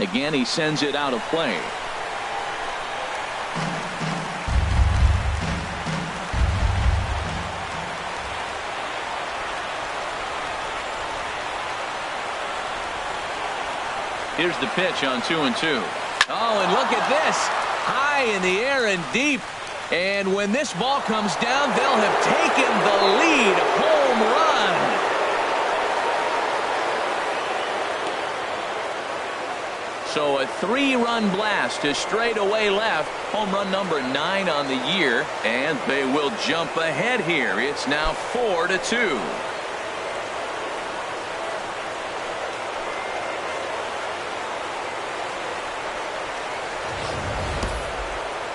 Again, he sends it out of play. Here's the pitch on 2-2. Oh, and look at this. High in the air and deep. And when this ball comes down, they'll have taken the lead. Home run. So a 3-run blast to straightaway left. Home run number 9 on the year. And they will jump ahead here. It's now 4-2.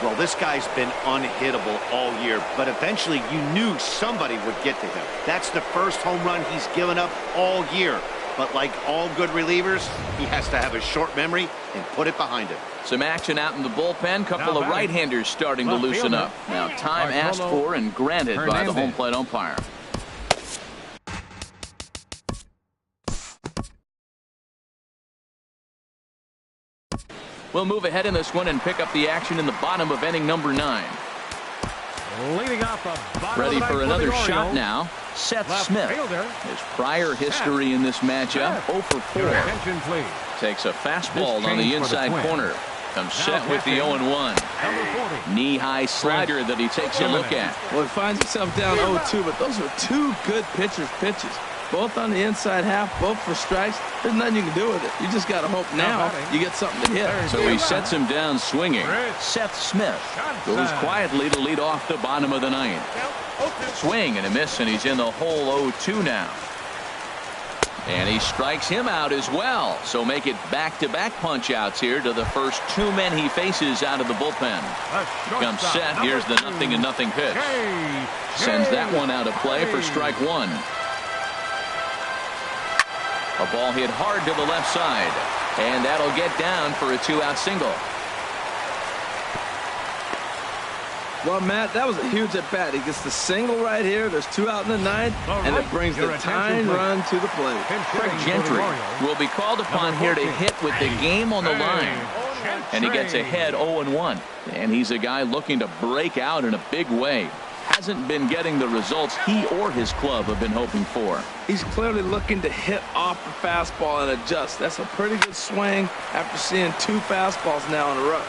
Well, this guy's been unhittable all year, but eventually you knew somebody would get to him. That's the first home run he's given up all year. But like all good relievers, he has to have a short memory and put it behind him. Some action out in the bullpen. Couple of right-handers starting to loosen up. Now time asked for and granted by the home plate umpire. We'll move ahead in this one and pick up the action in the bottom of inning number 9. Leading off the bottom Ready of the for ninth another the shot Orioles. now. Seth Left Smith. fielder. His prior history in this matchup, 0 for 4. Your attention, please. Takes a fastball This on the change for the inside Twins. corner. Comes set Now with the pitching, 0-1. Number 40. Knee-high slider that he takes a look at. Well, he finds himself down 0-2, but those are two good pitchers' pitches. Both on the inside half, both for strikes. There's nothing you can do with it. You just got to hope now you get something to hit. So he sets him down swinging. Seth Smith goes quietly to lead off the bottom of the 9th. Swing and a miss, and he's in the hole 0-2 now. And he strikes him out as well. So make it back-to-back punch-outs here to the first 2 men he faces out of the bullpen. Comes set. Here's the 0-0 pitch. Sends that one out of play for strike 1. A ball hit hard to the left side. And that'll get down for a 2-out single. Well, Matt, that was a huge at-bat. He gets the single right here. There's 2 out in the 9th, and it brings the tying run to the plate. Craig Gentry will be called upon here to hit with the game on the line. And he gets ahead 0-1. And he's a guy looking to break out in a big way. Hasn't been getting the results he or his club have been hoping for. He's clearly looking to hit off the fastball and adjust. That's a pretty good swing after seeing 2 fastballs now in a row.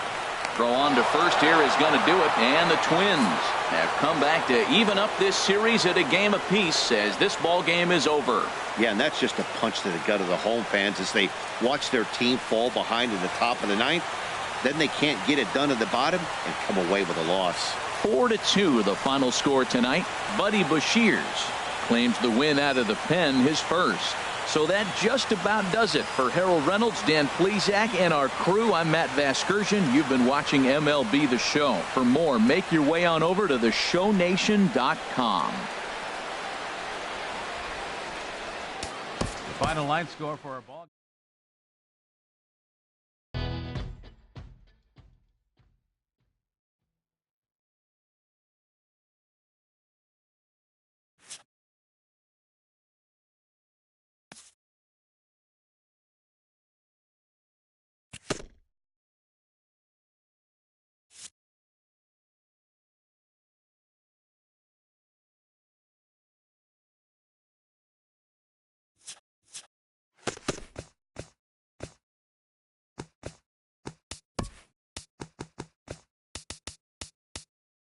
Throw on to first here is going to do it, and the Twins have come back to even up this series at a game apiece as this ball game is over. Yeah, and that's just a punch to the gut of the home fans as they watch their team fall behind in the top of the 9th. Then they can't get it done at the bottom and come away with a loss. 4-2 the final score tonight. Buddy Bashirs claims the win out of the pen, his first. So that just about does it for Harold Reynolds, Dan Plesac, and our crew. I'm Matt Vasgersian. You've been watching MLB The Show. For more, make your way on over to theshownation.com. The final line score for our ball.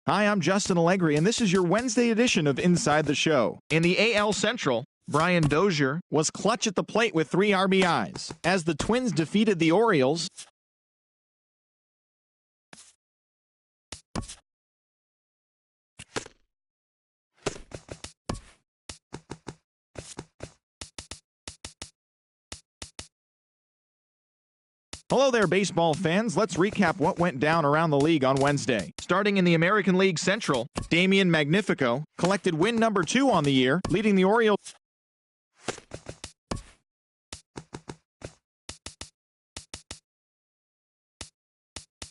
Hi, I'm Justin Allegri, and this is your Wednesday edition of Inside the Show. In the AL Central, Brian Dozier was clutch at the plate with 3 RBIs as the Twins defeated the Orioles. Hello there, baseball fans. Let's recap what went down around the league on Wednesday. Starting in the American League Central, Damian Magnifico collected win number 2 on the year, leading the Orioles.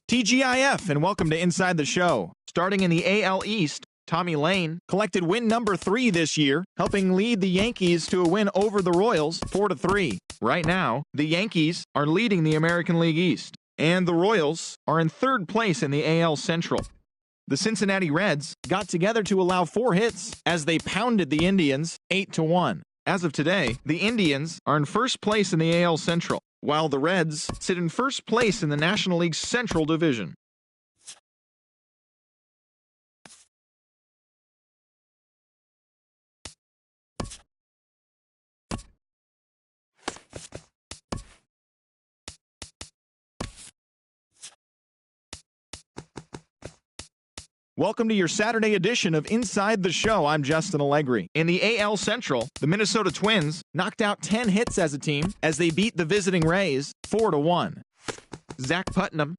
TGIF, and welcome to Inside the Show. Starting in the AL East, Tommy Lane collected win number 3 this year, helping lead the Yankees to a win over the Royals 4-3. Right now, the Yankees are leading the American League East, and the Royals are in 3rd place in the AL Central. The Cincinnati Reds got together to allow 4 hits as they pounded the Indians 8-1. As of today, the Indians are in 1st place in the AL Central, while the Reds sit in 1st place in the National League Central Division. Welcome to your Saturday edition of Inside the Show. I'm Justin Allegri. In the AL Central, the Minnesota Twins knocked out 10 hits as a team as they beat the visiting Rays 4-1. Zach Putnam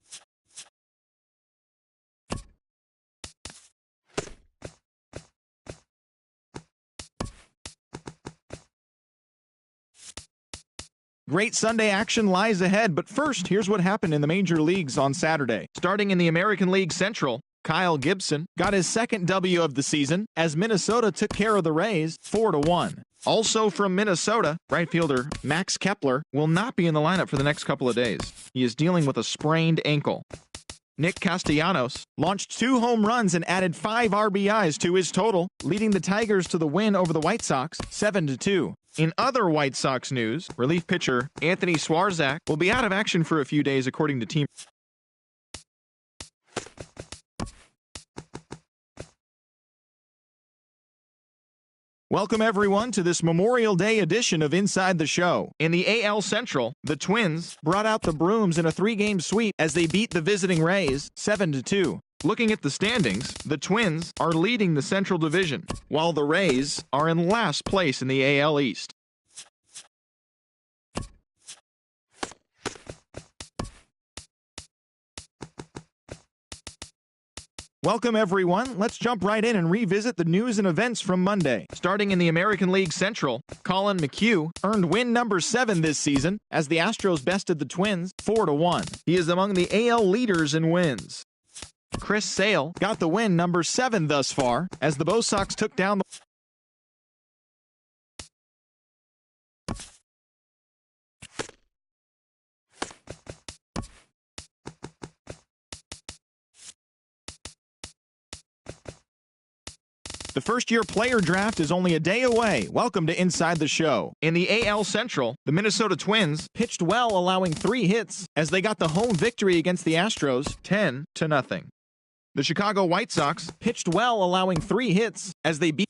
Great Sunday action lies ahead, but first, here's what happened in the major leagues on Saturday. Starting in the American League Central, Kyle Gibson got his second W of the season as Minnesota took care of the Rays 4-1. Also from Minnesota, right fielder Max Kepler will not be in the lineup for the next couple of days. He is dealing with a sprained ankle. Nick Castellanos launched 2 home runs and added 5 RBIs to his total, leading the Tigers to the win over the White Sox 7-2. In other White Sox news, relief pitcher Anthony Swarzak will be out of action for a few days according to team. Welcome everyone to this Memorial Day edition of Inside the Show. In the AL Central, the Twins brought out the brooms in a 3-game sweep as they beat the visiting Rays 7-2. Looking at the standings, the Twins are leading the Central Division, while the Rays are in last place in the AL East. Welcome everyone. Let's jump right in and revisit the news and events from Monday. Starting in the American League Central, Colin McHugh earned win number 7 this season as the Astros bested the Twins 4-1. He is among the AL leaders in wins. Chris Sale got the win number 7 thus far as the Bo Sox took down the The first-year player draft is only a day away. Welcome to Inside the Show. In the AL Central, the Minnesota Twins pitched well, allowing 3 hits as they got the home victory against the Astros 10-0. The Chicago White Sox pitched well, allowing 3 hits as they beat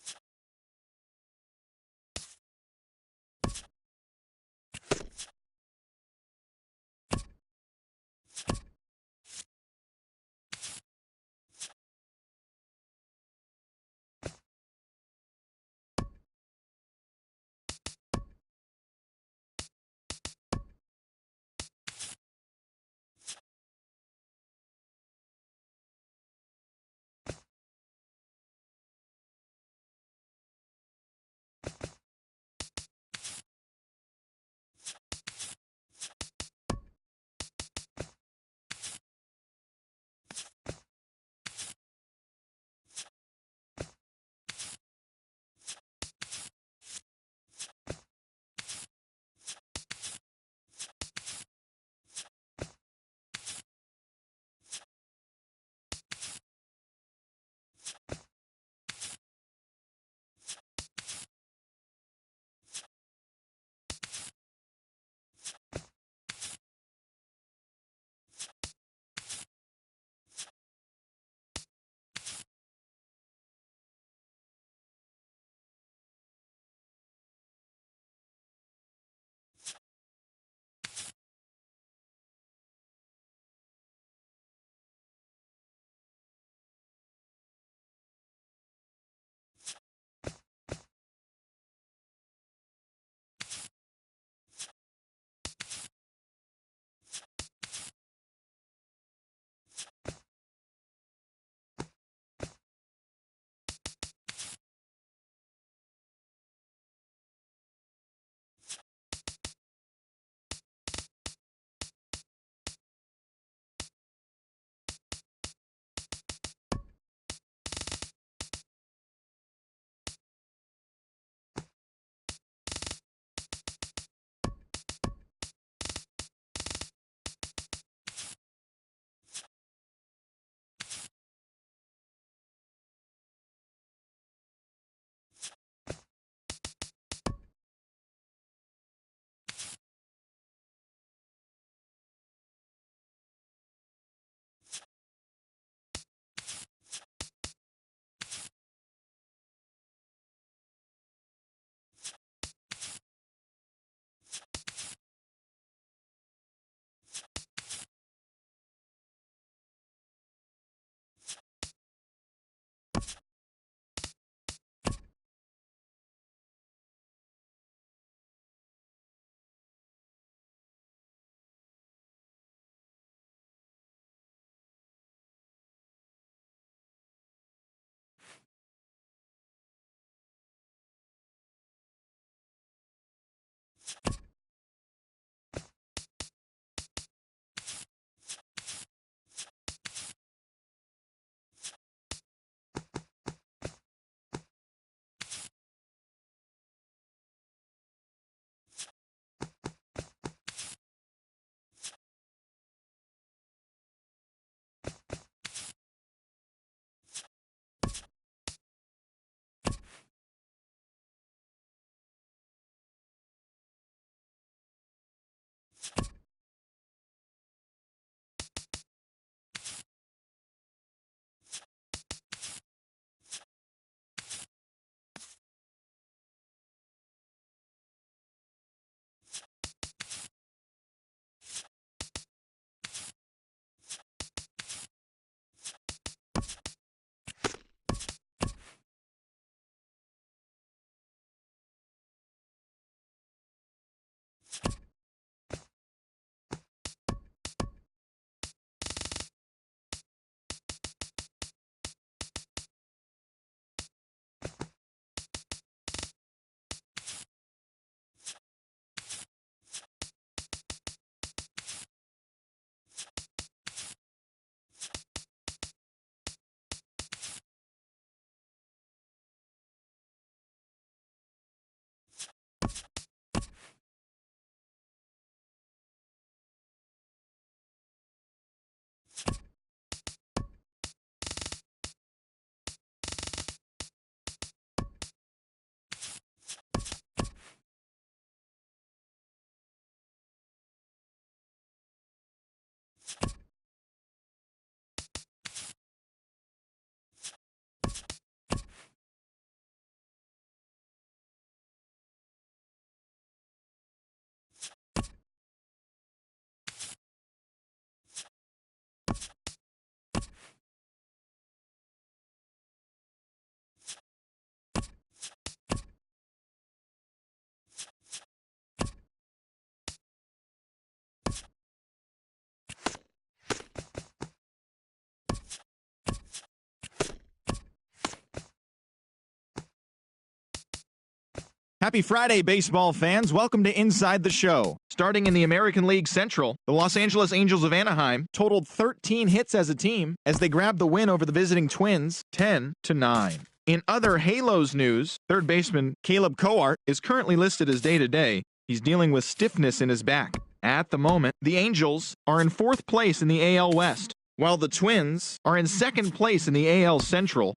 Happy Friday, baseball fans. Welcome to Inside the Show. Starting in the American League Central, the Los Angeles Angels of Anaheim totaled 13 hits as a team as they grabbed the win over the visiting Twins 10-9. In other Halos news, third baseman Caleb Coart is currently listed as day-to-day. He's dealing with stiffness in his back. At the moment, the Angels are in fourth place in the AL West, while the Twins are in second place in the AL Central.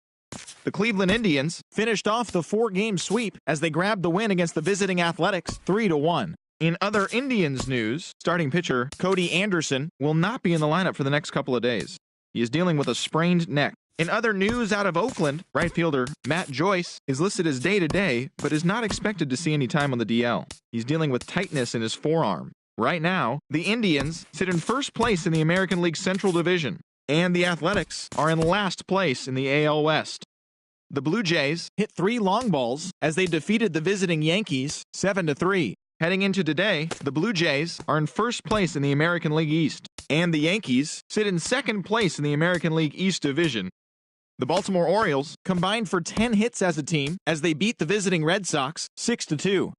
The Cleveland Indians finished off the four-game sweep as they grabbed the win against the visiting Athletics 3-1. In other Indians news, starting pitcher Cody Anderson will not be in the lineup for the next couple of days. He is dealing with a sprained neck. In other news out of Oakland, right fielder Matt Joyce is listed as day-to-day, but is not expected to see any time on the DL. He's dealing with tightness in his forearm. Right now, the Indians sit in first place in the American League Central Division, and the Athletics are in last place in the AL West. The Blue Jays hit 3 long balls as they defeated the visiting Yankees 7-3. Heading into today, the Blue Jays are in first place in the American League East, and the Yankees sit in second place in the American League East Division. The Baltimore Orioles combined for 10 hits as a team as they beat the visiting Red Sox 6-2.